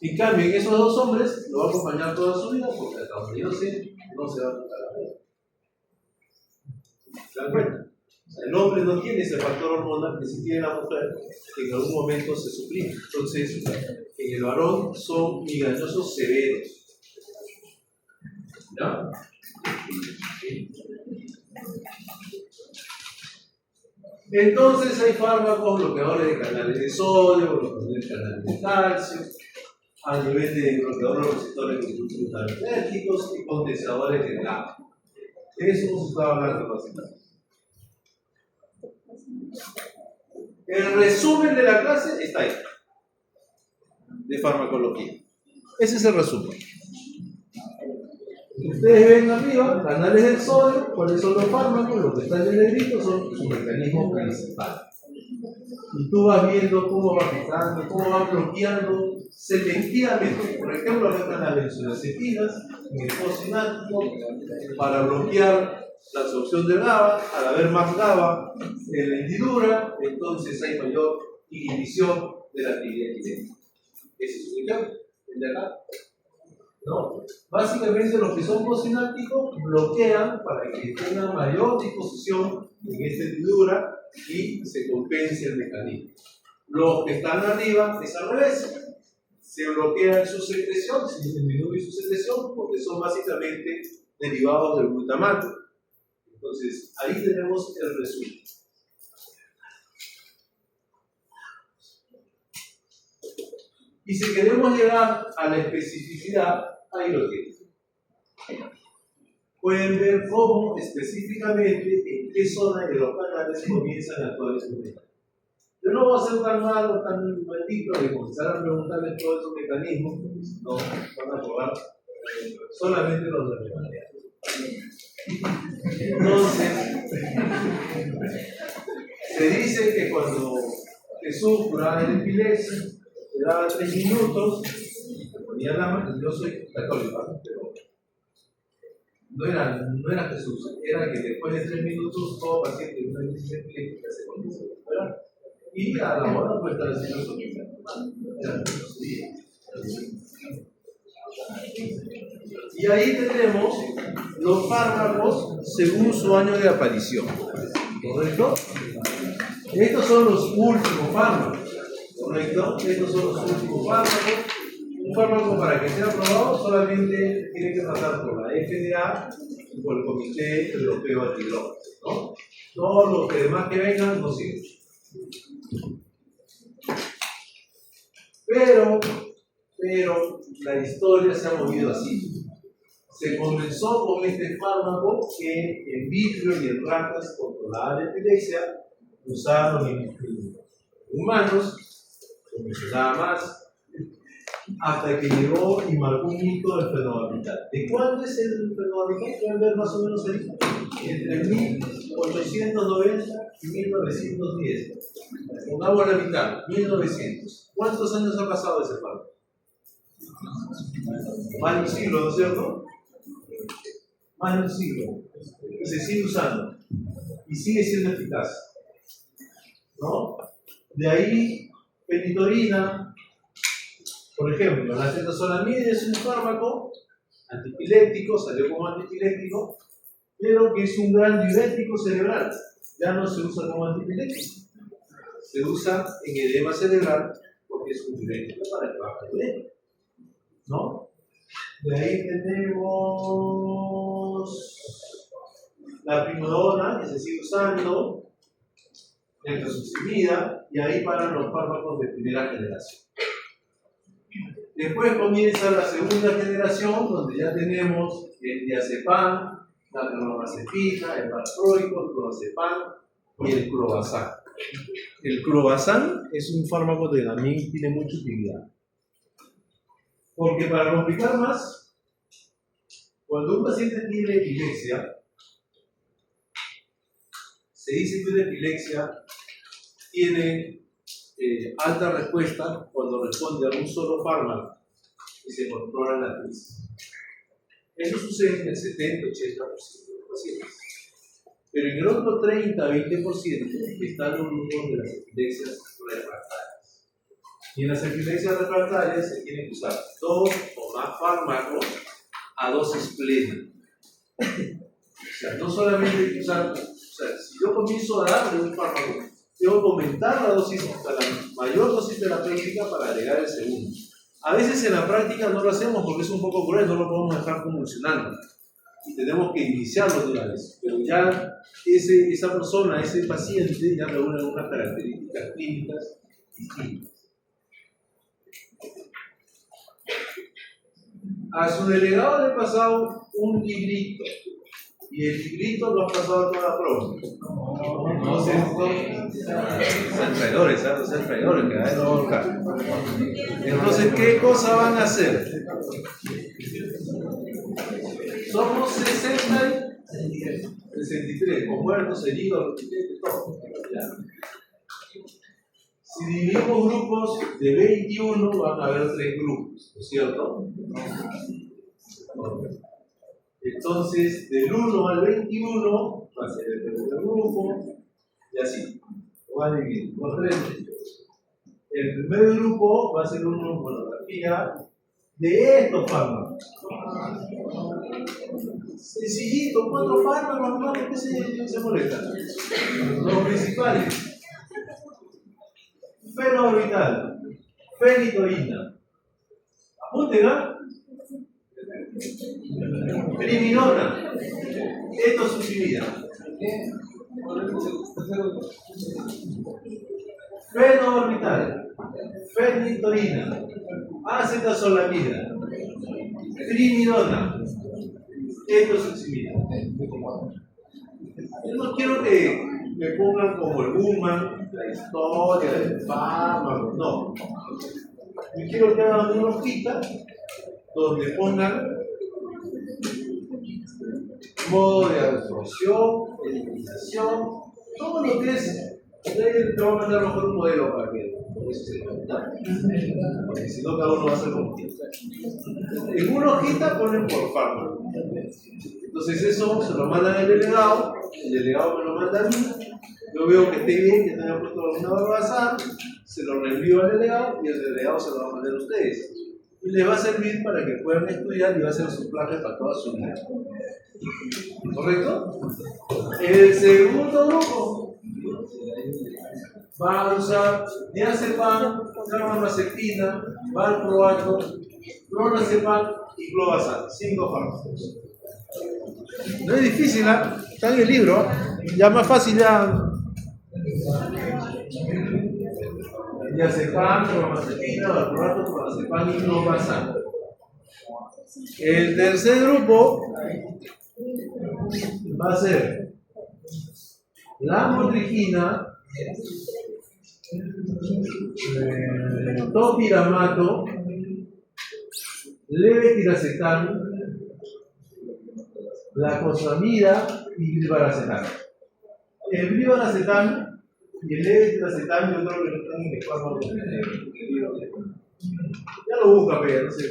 En cambio, en esos dos hombres lo va a acompañar toda su vida porque hasta donde yo sé, no se va a tocar la vida. ¿Se dan cuenta? O sea, el hombre no tiene ese factor hormonal que sí tiene la mujer, que en algún momento se suprime. Entonces, en el varón son migrañosos severos. ¿Ya? Entonces hay fármacos bloqueadores de canales de sodio, bloqueadores de canales de calcio, a nivel de bloqueadores de receptores glutamatergicos y condensadores de GABA. De eso hemos estado hablando básicamente. El resumen de la clase está ahí, de farmacología. Ese es el resumen. Ustedes ven arriba, canales del sodio, cuáles son los fármacos, los que están en negrito son su mecanismo principal. Y tú vas viendo cómo va afectando, cómo va bloqueando selectivamente. Por ejemplo, acá están las benzodiazepinas en el postsináptico para bloquear la absorción de GABA. Al haber más GABA en la hendidura, entonces hay mayor inhibición de la actividad química. ¿Ese es un ejemplo? ¿El de acá? No, básicamente los que son postsinápticos bloquean para que tengan mayor disposición en esta hendidura y se compense el mecanismo. Los que están arriba es al revés, se bloquea su secreción, se disminuye su secreción porque son básicamente derivados del glutamato. Entonces ahí tenemos el resumen. Y si queremos llegar a la especificidad, ahí lo tienen. Pueden ver cómo específicamente en qué zona de los canales comienzan a actuar estos mecanismos. Yo no voy a ser tan malo, tan maldito de comenzar a preguntarles todos esos mecanismos, no van a probar solamente los de realidad. Entonces, se dice que cuando Jesús curaba de epilepsia, le daba 3 minutos, ponía la mano. Yo soy católico, pero no era Jesús, era que después de 3 minutos todo paciente de una crisis epiléptica se comienza a recuperar. Y a la hora puede estar haciendo su vida. Y ahí tenemos los fármacos según su año de aparición. ¿Correcto? Estos son los últimos fármacos. ¿Correcto? Estos son los últimos fármacos. Un fármaco para que sea aprobado solamente tiene que pasar por la FDA y por el Comité Europeo Antidrogas, ¿no? Todos los que demás que vengan no sirven. Pero la historia se ha movido así. Se comenzó con este fármaco que en vitro y en ratas controlaba la epilepsia, usaron en humanos, funcionaba más, hasta que llegó y marcó un hito del fenobarbital. ¿De cuándo es el fenobarbital? Pueden ver más o menos el hito. Entre 1890 y 1910. Pongamos la mitad, 1900. ¿Cuántos años ha pasado ese fármaco? Más de un siglo, ¿no es cierto? Más de un siglo. Y se sigue usando. Y sigue siendo eficaz. ¿No? De ahí, penitorina, por ejemplo, la cetosolamida es un fármaco antipiléptico, salió como antipiléptico, pero que es un gran diurético cerebral. Ya no se usa como antipiléptico. Se usa en edema cerebral porque es un diurético para el bajo edema. ¿No? De ahí tenemos la primodona, que se sigue usando, la entosuximida, y ahí paran los fármacos de primera generación. Después comienza la segunda generación, donde ya tenemos el diazepam, la carbamazepina, el valproico, el clonazepam y el clobazam. El clobazam es un fármaco que también tiene mucha utilidad. Porque para complicar más, cuando un paciente tiene epilepsia, se dice que una epilepsia tiene alta respuesta cuando responde a un solo fármaco y se controla la crisis. Eso sucede en el 70-80% de los pacientes. Pero en el otro 30-20% están los grupos de las epilepsias refractarias. Y en las epilepsias refractarias se tiene que usar 2 o más fármacos a dosis plena. O sea, no solamente hay que usar, si yo comienzo a darle un fármaco, tengo que aumentar la dosis hasta la mayor dosis terapéutica para agregar el segundo. A veces en la práctica no lo hacemos porque es un poco cruel, no lo podemos dejar convulsionando. Y tenemos que iniciarlo de una vez. Pero ya esa persona, ese paciente, ya reúne algunas características clínicas distintas. A su delegado le he pasado un librito. Y el librito lo ha pasado a toda la prueba. No sé, son traidores, ¿sabes? Son traidores, que a no buscar. Entonces, ¿qué cosa van a hacer? Somos 63, con muertos, heridos, todo. Si dividimos grupos de 21, van a haber 3 grupos, ¿no es cierto? Entonces, del 1 al 21 va a ser el primer grupo, y así. Lo van a dividir por 3. El primer grupo va a ser una monografía de estos fármacos. Sencillito, 4 fármacos, hermano, ¿qué se molesta? Los principales: fenobarbital, fenitoína. Apunten, ¿ah? Primidona, etosuximida, fenobarbital, fenitoína, acetazolamida, primidona, etosuximida. Yo no quiero que me pongan como el Woman, la historia del fármaco, no. Yo quiero que hagan una hojita donde pongan modo de absorción, eliminación, todo lo que es. Te va a mandar mejor un modelo para que por eso se lo porque si no cada uno va a hacer como quiera. En una hojita ponen por fármaco. Entonces eso se lo mandan al delegado, el delegado me lo manda a mí, yo veo que esté bien, que tenga puesto alguna barbaza, se lo reenvío al delegado y el delegado se lo va a mandar a ustedes. Y les va a servir para que puedan estudiar y va a ser su plan para toda su vida. ¿Correcto? El segundo grupo va a usar diazepam, carbamazepina, valproato, clonazepam y clobazam, 5 fármacos. No es difícil, ¿eh? Está en el libro, ya más fácil ya. Diazepam, carbamazepina, valproato, clonazepam y clobazam. El tercer grupo va a ser la motrigina, topiramato, levetiracetam, lacosamida y brivaracetam. El brivaracetam y el levetiracetam yo creo que no están en el fármaco. Ya lo busca, pero no sé.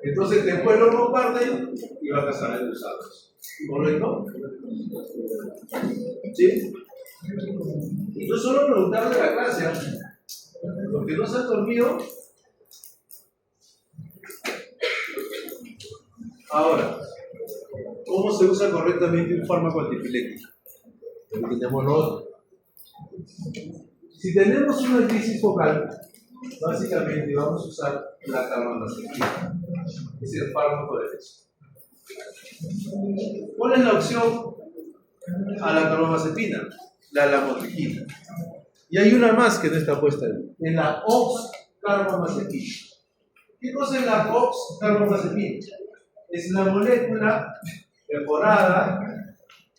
Entonces después lo comparten y van a saber usarlos. ¿Correcto? ¿Sí? Y no solo preguntar de la clase, porque no se han dormido. Ahora, ¿cómo se usa correctamente un fármaco antiepiléptico? Tenemos lo otro. Si tenemos una crisis focal, básicamente vamos a usar la carbamazepina, es el fármaco de eso. ¿Cuál es la opción a la carbamazepina? La lamotrigina. Y hay una más que no está puesta ahí, es la oxcarbamazepina. ¿Qué cosa es la oxcarbamazepina? Es la molécula mejorada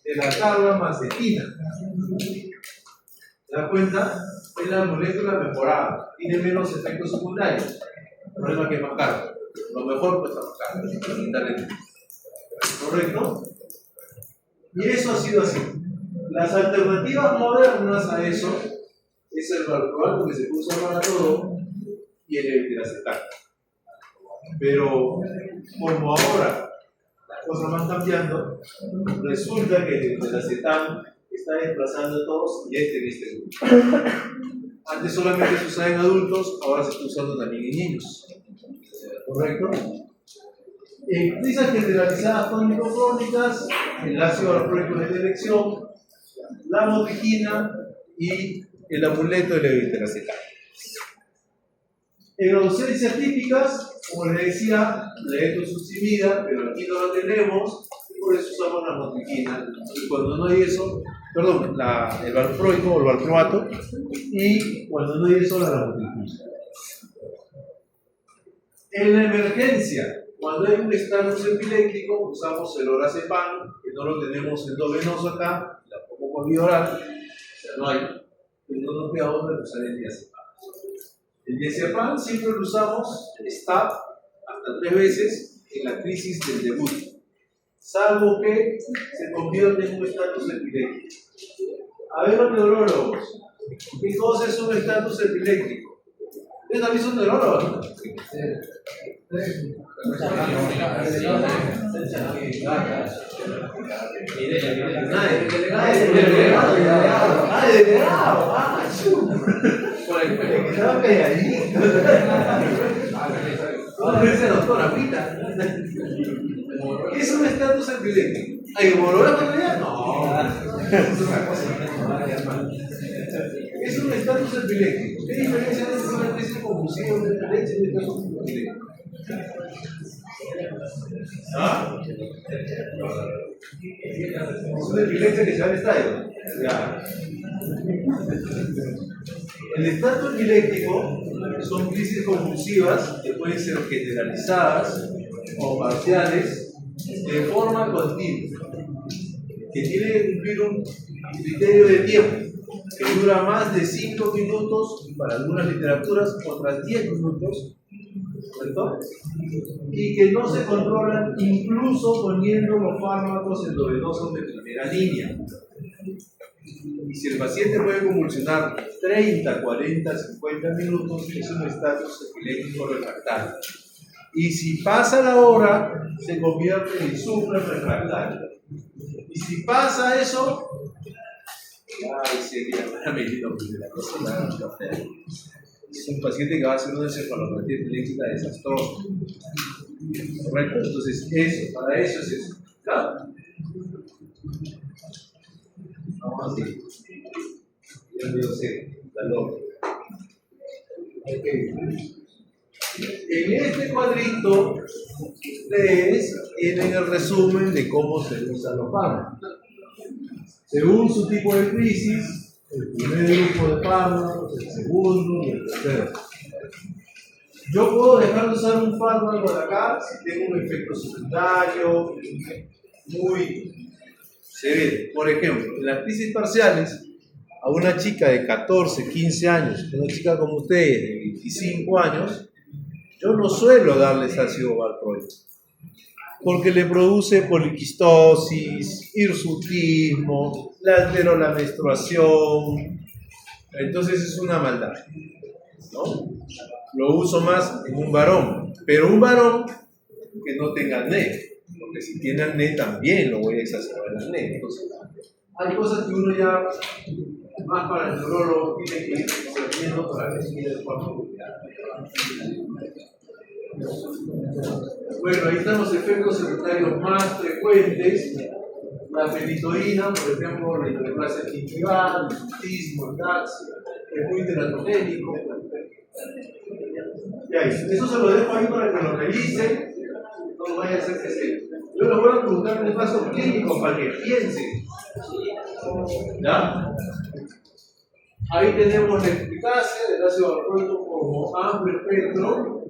de la carbamazepina. ¿Se da cuenta? Es la molécula mejorada, tiene menos efectos secundarios. El problema es que es más caro. Lo mejor pues es más caro. ¿Correcto? Y eso ha sido así. Las alternativas modernas a eso es el valproato que se puede usar para todo y el levetiracetam. Pero como ahora las cosas van cambiando, resulta que el levetiracetam está desplazando a todos y en este grupo. Antes solamente se usaba en adultos, ahora se está usando también en niños. ¿Correcto? En crisis generalizadas crónico-crónicas, el ácido valproico de elección, la motrigina y el amuleto de levetiracetam. En ausencias típicas, como les decía, la etosuximida, pero aquí no la tenemos, y por eso usamos la motrigina. Y cuando no hay eso, perdón, el valproico o el valproato, y cuando no hay eso, la lamotrigina. En la emergencia, cuando hay un estatus epiléptico, usamos el lorazepam, que no lo tenemos endovenoso acá, tampoco por vía oral, o sea, no hay, pero no nos queda otra que usar el diazepam. El diazepam siempre lo usamos, STAP, hasta 3 veces en la crisis del debut, salvo que se convierta en un estatus epiléptico. A ver, los neurólogos, ¿qué cosa es un estatus epiléptico? ¿Ustedes también son neurólogos? ¿Es un estatus epiléptico? ¿Hay hemorragia todavía? No. Es un estatus epiléptico. ¿Qué diferencia es una crisis convulsiva de epilepsia y un estatus epiléptico? ¿Ah? Es una epilepsia que se va al estadio. Ya. El estatus epiléptico son crisis convulsivas que pueden ser generalizadas o parciales de forma continua, que tiene que cumplir un criterio de tiempo, que dura más de 5 minutos, para algunas literaturas otras 10 minutos, ¿correcto? Y que no se controlan incluso poniendo los fármacos endovenosos de primera línea. Y si el paciente puede convulsionar 30, 40, 50 minutos, es un estatus epiléptico refractario. Y si pasa la hora, se convierte en suprarrefractario. Y si pasa eso, ay, sería una medida de la cosa. Es un paciente que va a hacer una encefalopatía epiléptica desastrosa. ¿Correcto? Entonces, eso, para eso es eso. ¿Claro? Vamos así. Ya me sé, la loca. Okay. En este cuadrito, ustedes tienen el resumen de cómo se usan los fármacos. Según su tipo de crisis, el primer grupo de fármacos, el segundo y el tercero. Yo puedo dejar de usar un fármaco de acá si tengo un efecto secundario muy severo. Por ejemplo, en las crisis parciales, a una chica de 14, 15 años, una chica como ustedes de 25 años, yo no suelo darles ácido valproico, porque le produce poliquistosis, hirsutismo, le altera la menstruación, entonces es una maldad, ¿no? Lo uso más en un varón, pero un varón que no tenga acné, porque si tiene acné también lo voy a exacerbar el acné. Entonces, hay cosas que uno ya, más para el neurólogo, tiene que ir aprendiendo para definir el cuerpo. Bueno, ahí están los efectos secundarios más frecuentes. La fenitoína, por ejemplo, la hiperplasia gingival, el hirsutismo, el DAX, es muy teratogénico. Ya, eso se lo dejo ahí para que lo revisen, no vaya a ser que se... Yo les voy a preguntar un caso clínico para que piensen. ¿Ya? Ahí tenemos la eficacia del ácido valproico como amplio espectro.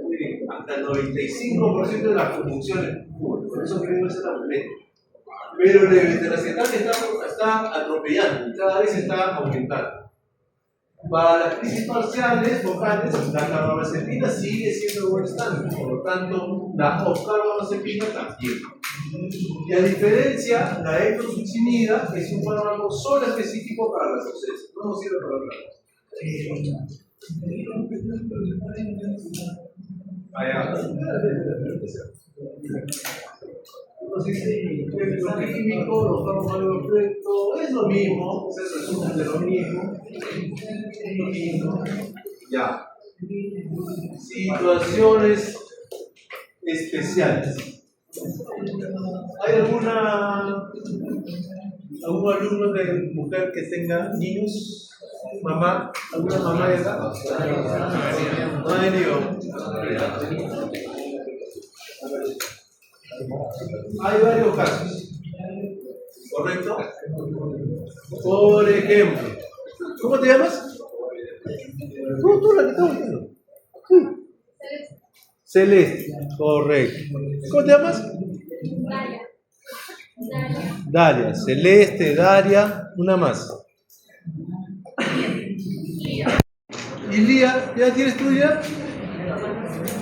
Miren, hasta el 95% de las convulsiones, por eso queremos hacer la muleta. Pero el levetiracetam está atropellando y cada vez está aumentando. Para las crisis parciales focales, la carbamazepina sigue siendo buen estándar, por lo tanto, la oxcarbamazepina también. Y a diferencia, la etosuximida es un fármaco solo específico para las abscesas, no nos sirve para otra Entonces, lo químico, los fármacos de efecto, es lo mismo, se resumen de lo mismo. Es lo mismo. Ya. Situaciones especiales. ¿Hay algún alumno de mujer que tenga niños? ¿Mamá? ¿Alguna mamá de acá? No ha venido. Hay varios casos, ¿correcto? Por ejemplo, ¿cómo te llamas? Tú la que estás buscando. Celeste, correcto. ¿Cómo te llamas? Dalia, Celeste, Daria, una más. ¿Y Lía? ¿Ya tienes tu día?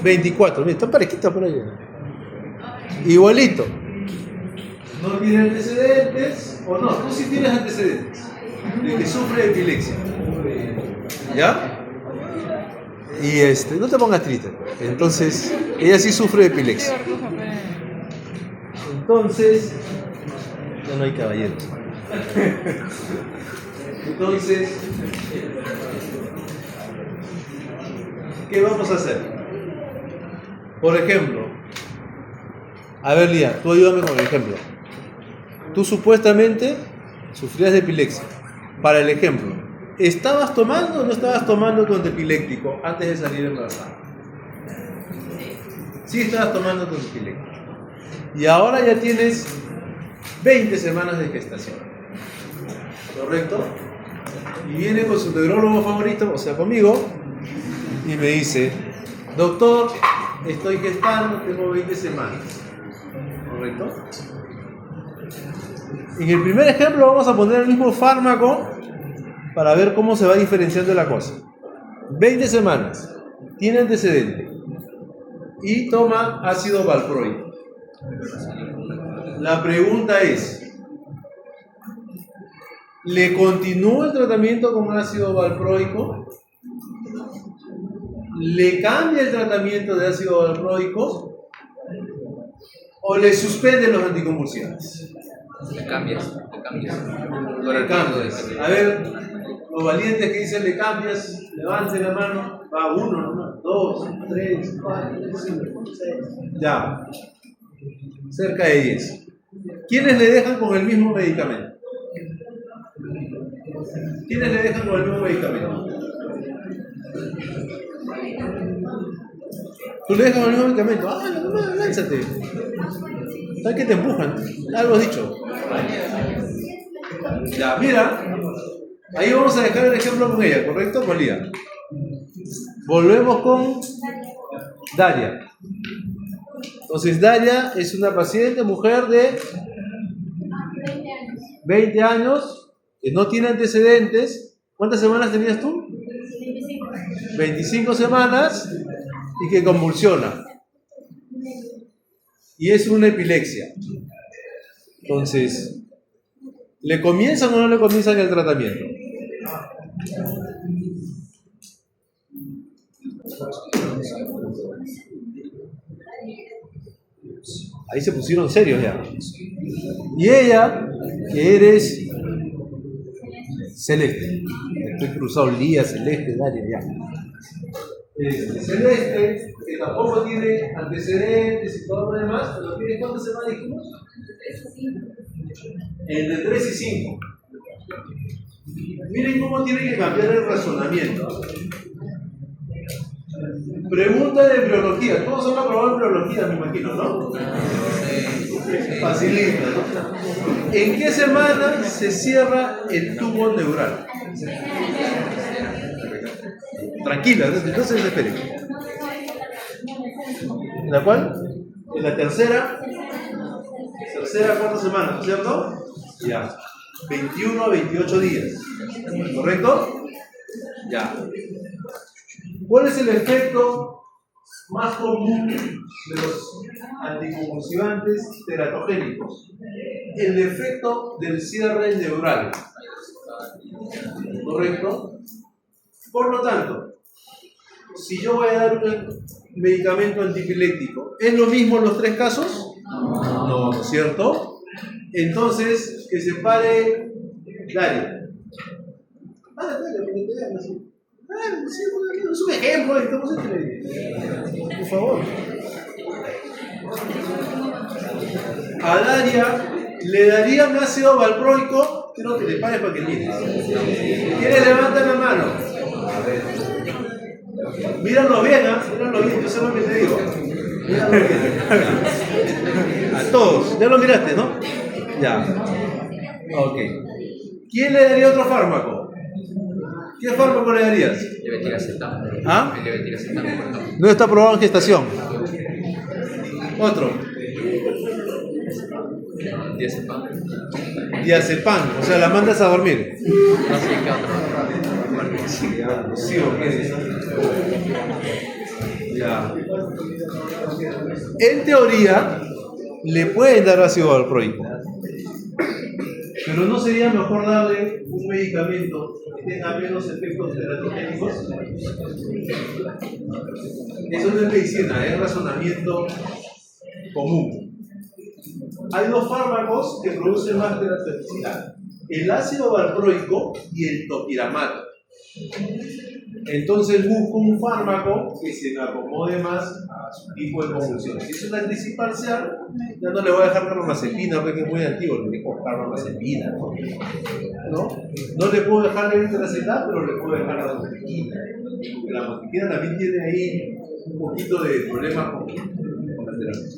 24, mira, está parejita por allá. Igualito. ¿No tiene antecedentes? ¿O no? Tú sí tienes antecedentes de que sufre de epilepsia. ¿Ya? Y no te pongas triste. Entonces, ella sí sufre de epilepsia. Entonces, ya no hay caballeros. Entonces, ¿qué vamos a hacer? Por ejemplo, a ver, Lía, tú ayúdame con el ejemplo. Tú supuestamente sufrías de epilepsia. Para el ejemplo, ¿estabas tomando o no estabas tomando tu antiepiléctico antes de salir embarazada? Sí, estabas tomando tu antiepiléctico. Y ahora ya tienes 20 semanas de gestación. ¿Correcto? Y viene con su neurólogo favorito, o sea, conmigo, y me dice: doctor, estoy gestando, tengo 20 semanas. ¿correcto? En el primer ejemplo vamos a poner el mismo fármaco para ver cómo se va diferenciando la cosa. 20 semanas, tiene antecedente y toma ácido valproico. La pregunta es, ¿le continúa el tratamiento con ácido valproico? ¿Le cambia el tratamiento de ácido valproico? ¿O le suspende los anticonvulsivantes? Le cambias. Le cambias. A ver, los valientes que dicen le cambias, levanten la mano. Va 1, 2, 3, 4, 5, 6. Ya. Cerca de 10. ¿Quiénes le dejan con el mismo medicamento? ¿Quiénes le dejan con el mismo medicamento? Tú le dejas con el mismo medicamento. No, lánzate. ¿Sabes que te empujan? Algo has dicho. Ya, mira. Ahí vamos a dejar el ejemplo con ella, ¿correcto? Con Lía. Volvemos con Daria. Entonces, Daria es una paciente, mujer de 20 años, que no tiene antecedentes. ¿Cuántas semanas tenías tú? 25 semanas y que convulsiona. Y es una epilepsia. Entonces, ¿le comienzan o no le comienzan el tratamiento? Ahí se pusieron serios ya. Y ella, que eres Celeste. Estoy cruzado, Lía, Celeste, Daria, ya. Celeste, que tampoco tiene antecedentes y todo lo demás, pero tiene ¿cuántas semanas dijimos? Entre 3 y 5. Miren cómo tiene que cambiar el razonamiento. Pregunta de embriología. Todos han aprobado embriología, me imagino, ¿no? Facilita, ¿no? ¿En qué semana se cierra el tubo neural? Tranquila, entonces esperen. ¿En la cual? En la tercera, cuarta semana, ¿no es cierto? Ya. 21 a 28 días. ¿Correcto? Ya. ¿Cuál es el efecto más común de los anticonvulsivantes teratogénicos? El efecto del cierre neural. ¿Correcto? Por lo tanto, si yo voy a dar un medicamento antipiléptico, ¿es lo mismo en los tres casos? No, ¿no es cierto? Entonces, que se pare Daria. Dale, porque te vean así. Es un ejemplo, estamos entre. Por favor. A Daria le darían ácido valproico. Quiero que te pares para que mires. ¿Quiénes levantan la mano? A ver. Míralo bien, míralo bien, yo sé lo que te digo. Míralo bien. A todos, ya lo miraste, ¿no? Ya. Ok. ¿Quién le daría otro fármaco? ¿Qué fármaco le darías? Levetiracetam. ¿Ah? Levetiracetam. No está aprobado en gestación. Otro. Diazepam. Diazepam, o sea, la mandas a dormir. No sé qué otro. Sí, ¿o qué? Ya. En teoría, le pueden dar ácido valproico. Pero ¿no sería mejor darle un medicamento que tenga menos efectos teratogénicos? Eso no es medicina, es razonamiento común. Hay dos fármacos que producen más teratogeneidad: el ácido valproico y el topiramato. Entonces busco un fármaco que se me acomode más a su tipo de convulsión. Si es una crisis parcial, ya no le voy a dejar carbamazepina porque es muy antiguo, le dejo carbamazepina, ¿no? Le puedo dejar levetiracetam, pero le puedo dejar la motiquina. La motiquina también tiene ahí un poquito de problemas con la terapia.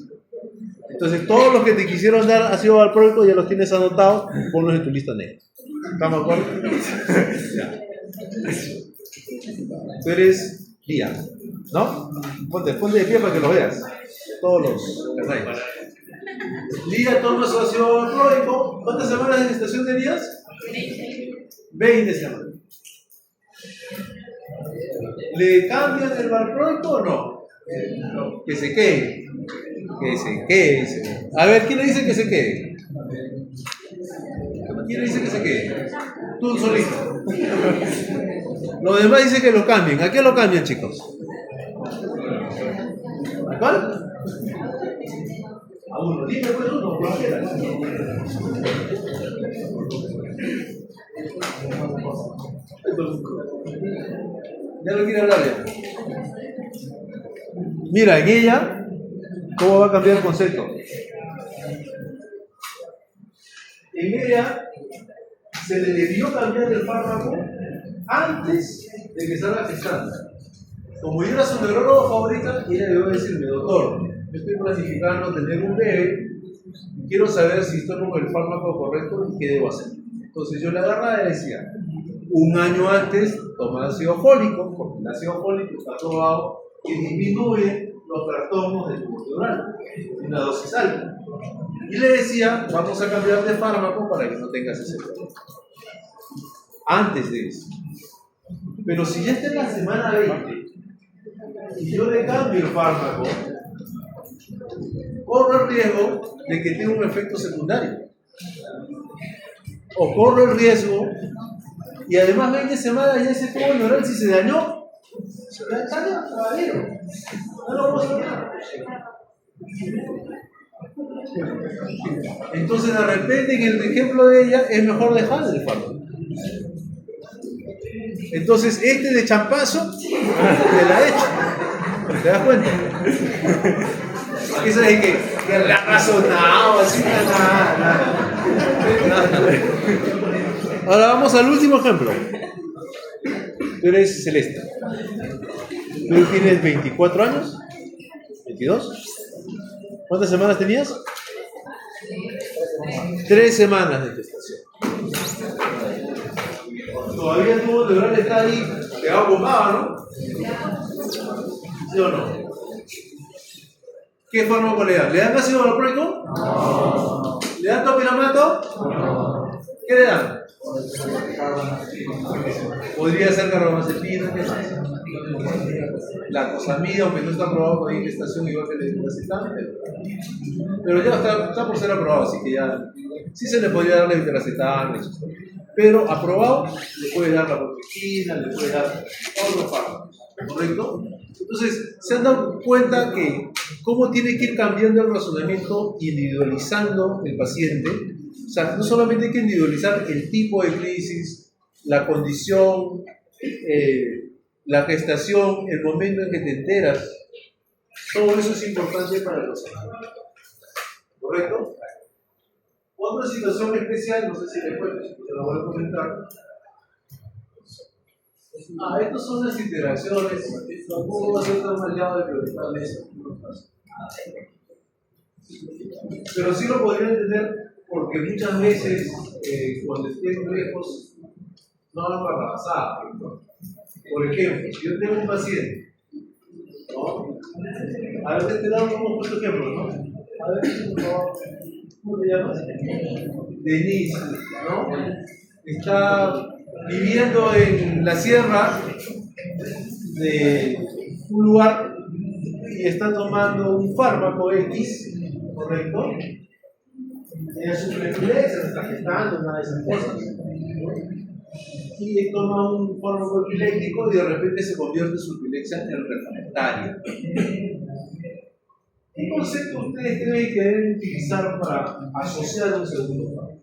Entonces, todos los que te quisieron dar ácido valproico ya los tienes anotados, ponlos en tu lista negra. ¿Estamos de acuerdo? Ya. Tú eres Lía, ¿no? Ponte de pie para que lo veas. Todos los canales. Lía toma su ácido valproico. ¿Cuántas semanas de gestación tenías? 20 semanas. ¿Le cambian el valproico o no? Que se quede. Que se quede. A ver, ¿quién le dice que se quede? ¿Quién le dice que se quede? Tú solito. Los demás dicen que lo cambien. ¿A qué lo cambian, chicos? ¿A cuál? A uno. Dime pues uno, cualquiera. Ya lo quiere hablar ya. Mira, en ella, ¿cómo va a cambiar el concepto? En ella se le debió cambiar el fármaco antes de que salga gestante. Como yo era su neurólogo favorita, ella debió decirme, doctor, yo estoy planificando tener un bebé, quiero saber si estoy con el fármaco correcto y qué debo hacer. Entonces yo le agarraba y le decía, un año antes toma ácido fólico, porque el ácido fólico está probado que disminuye los trastornos del tubo neural en una dosis alta. Y le decía, vamos a cambiar de fármaco para que no tengas ese problema. Antes de eso. Pero si ya está en la semana 20 y yo le cambio el fármaco, corro el riesgo de que tenga un efecto secundario. O corro el riesgo, y además 20 semanas ya ese tubo neural, si se dañó, se dañó, caballero. No lo vamos a hacer nada. Entonces, de repente, en el ejemplo de ella, es mejor dejar el fármaco. Entonces, este de champazo, te la he hecho. ¿Te das cuenta? Eso es que la ha razonado, así, nada. Ahora vamos al último ejemplo. Tú eres Celeste. Tú tienes 24 años, 22. ¿Cuántas semanas tenías? 3 semanas de gestación. Todavía el tubo neural está ahí, pegado con baba, ¿no? ¿Sí o no? ¿Qué fármaco le dan? ¿Le dan ácido valproico? No. ¿Le dan topiramato? No. ¿Qué le dan? Podría ser carbamazepina, la cosamida, aunque no está aprobado por ingestación igual que el vitiracetam, pero ya está por ser aprobado, así que ya sí se le podría dar la vitiracetam, pero aprobado le puede dar la protectina, le puede dar otros fármacos, ¿correcto? Entonces, se han dado cuenta que cómo tiene que ir cambiando el razonamiento, individualizando el paciente. O sea, no solamente hay que individualizar el tipo de crisis, la condición, la gestación, el momento en que te enteras. Todo eso es importante para el razonamiento. ¿Correcto? Otra situación especial, no sé si después se la voy a comentar. Estas son las interacciones, tampoco va a ser tan maleado de preguntarles. Pero sí lo podría entender porque muchas veces cuando estén lejos no van para pasar. Por ejemplo, si yo tengo un paciente, ¿no? A ver, de este lado hemos puesto ejemplos, ¿no? A ver, por favor, ¿cómo te llamas? Denise, ¿no? Está viviendo en la sierra de un lugar y está tomando un fármaco X, ¿correcto? Ella sufre epilepsia, se está gestando, una de esas cosas. Y toma un fármaco epiléptico y de repente se convierte su epilepsia en refractaria. ¿Qué concepto ustedes creen que deben utilizar para asociar un segundo fármaco?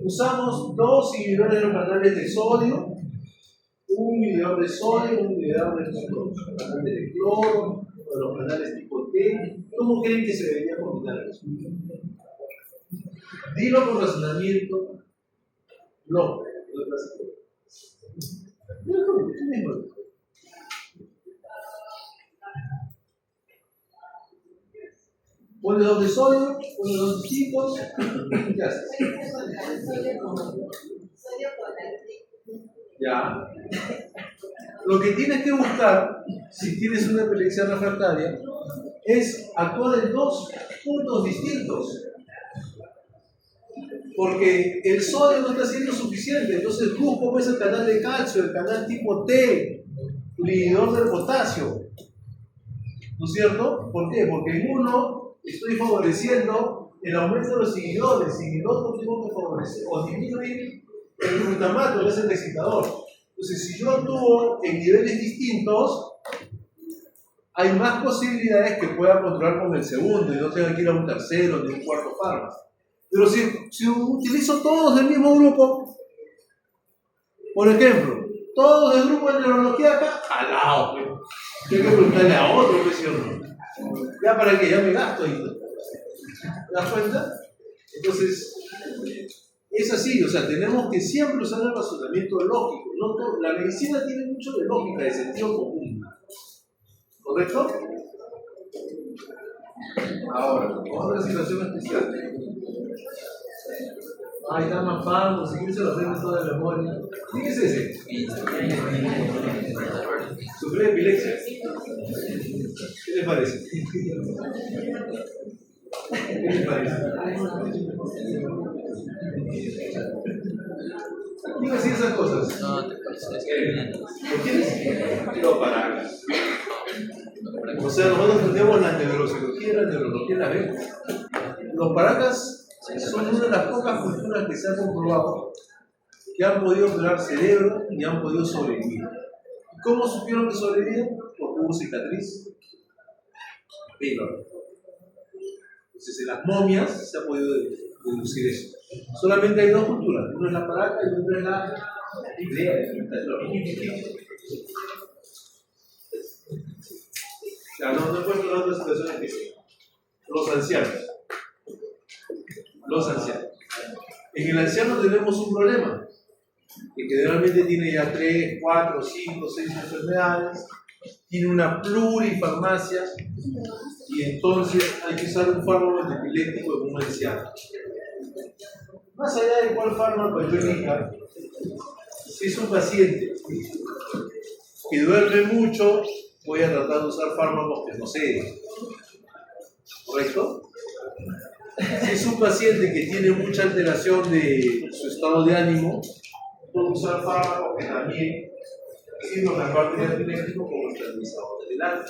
Usamos 2 inhibidores de los canales de sodio, un inhibidor de sodio, un inhibidor de los canales de cloro, de los canales tipo T. ¿Cómo creen que se debería combinar eso? Dilo con razonamiento. No. Pone 2 de sodio, pone 2 distintos. ¿Qué haces? Ya. Lo que tienes que buscar, si tienes una epilepsia refractaria, es actuar en dos puntos distintos. Porque el sodio no está siendo suficiente, entonces busco pues el canal de calcio, el canal tipo T, inhibidor del potasio. ¿No es cierto? ¿Por qué? Porque en uno estoy favoreciendo el aumento de los inhibidores, y en el otro tengo que favorecer o disminuir el glutamato, que es el excitador. Entonces, si yo actúo en niveles distintos, hay más posibilidades que pueda controlar con el segundo y no tenga que ir a un tercero ni un cuarto fármaco. Pero si utilizo todos del mismo grupo, por ejemplo, todos del grupo de neurología acá, jalao, pues. Tengo que preguntarle a otro, pues, ¿sí o no? Ya para que ya me gasto ahí. ¿Te das cuenta? Entonces, es así, o sea, tenemos que siempre usar el razonamiento lógico. No, la medicina tiene mucho de lógica, de sentido común. ¿Correcto? Ahora, otra situación especial. Ahí está más pan, si quieres se lo aprende toda de memoria. ¿Qué es ese? ¿Sufre de epilepsia? ¿Qué le parece? ¿Qué le parece? Diga así esas cosas. No, te parece. ¿Por qué? Lo paracas. O sea, nosotros tenemos la neurocirugía y la neurología en la vemos. Los paracas son una de las pocas culturas que se ha comprobado que han podido operar cerebro y han podido sobrevivir. ¿Y cómo supieron que sobrevivían? Porque hubo cicatriz. Pero, entonces, en las momias se ha podido deducir eso. Solamente hay dos culturas, una es la paraca y otra es la idea. No encuentro otra situación específica. Los ancianos. Los ancianos. En el anciano tenemos un problema, que generalmente tiene ya 3, 4, 5, 6 enfermedades, tiene una plurifarmacia y entonces hay que usar un fármaco antiepiléptico en un anciano. Más allá de cuál fármaco yo elija, si es un paciente que duerme mucho, voy a tratar de usar fármacos que no ceden. ¿Correcto? Si es un paciente que tiene mucha alteración de su estado de ánimo, puedo usar fármacos que también sirven a parte del antipirético como estabilizadores del ánimo.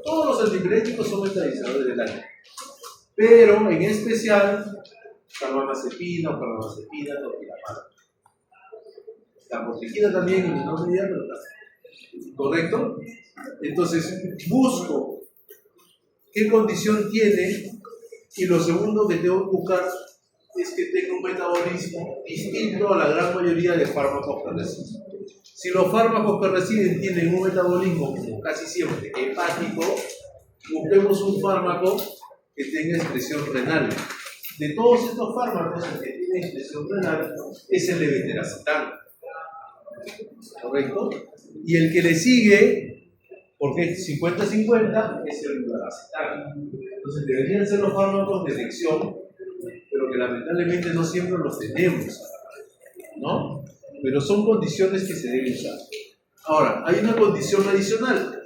Todos los antipiréticos son estabilizadores del ánimo. Pero en especial, carbamazepina o carbamazepina, topiramate. La motricina también en menor medida, pero también. ¿Correcto? Entonces, busco qué condición tiene. Y lo segundo que tengo que buscar es que tenga un metabolismo distinto a la gran mayoría de fármacos que reciben. Si los fármacos que reciben tienen un metabolismo, como casi siempre, hepático, busquemos un fármaco que tenga expresión renal. De todos estos fármacos, el que tiene expresión renal es el levetiracetam. ¿Correcto? Y el que le sigue, porque es 50-50, es el leveracetam. Entonces deberían ser los fármacos de elección, pero que lamentablemente no siempre los tenemos, ¿no? Pero son condiciones que se deben usar. Ahora, hay una condición adicional.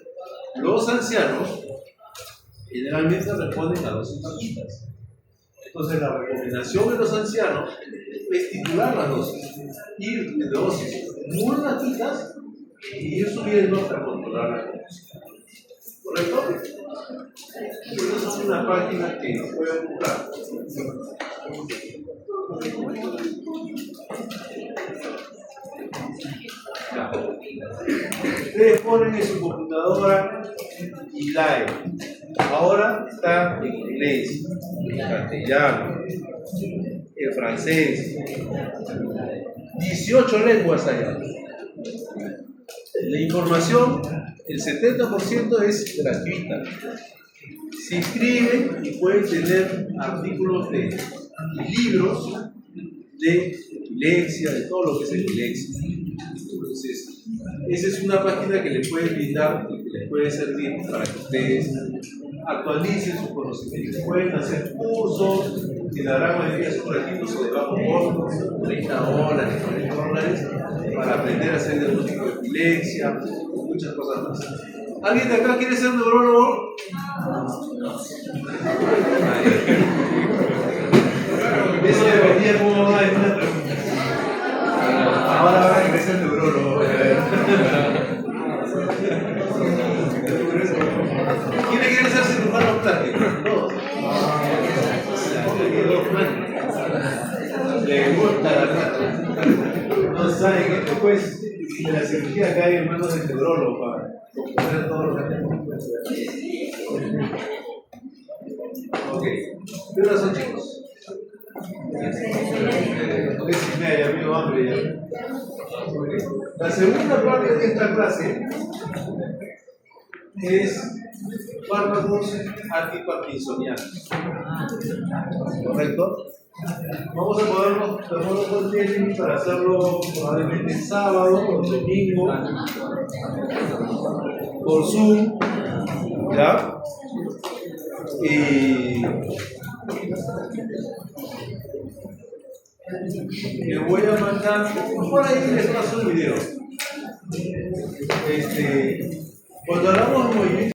Los ancianos generalmente responden a dosis bajitas. Entonces la recomendación de los ancianos es titular las dosis, ir de dosis muy bajitas y ir subiendo hasta controlar la condición. ¿Correcto? Estas son unas páginas que pueden buscar. Ya. Ustedes ponen en su computadora ILAE. Ahora está en inglés, en castellano, en francés. 18 lenguas allá. La información, el 70% es gratuita. Se inscriben y pueden tener artículos de libros de epilepsia, de todo lo que es epilepsia. Entonces, esa es una página que les puede brindar y que les puede servir para que ustedes actualicen sus conocimientos. Pueden hacer cursos, que la gran mayoría son gratuitos o de bajo costo, $30, $40, para aprender a hacer diagnóstico de epilepsia, muchas cosas más. ¿Alguien de acá quiere ser neurólogo? Eso dependía cómo va en una pregunta. Ahora va a ingresar el neurólogo. ¿Quién quiere ser cirujano plástico? Todos. Le gusta la plata. No sabe que después de la cirugía cae en manos del neurólogo para componer todo lo que tenemos que hacer. Ok. ¿Qué horas son, chicos? 3:30, amigo, hambre ya. La segunda parte de esta clase es fármacos antiparkinsonianos. ¿Correcto? Vamos a ponernos con tiempo para hacerlo probablemente sábado o domingo por Zoom, ¿ya? Y le voy a mandar, por ahí les paso el video. Cuando hagamos movimientos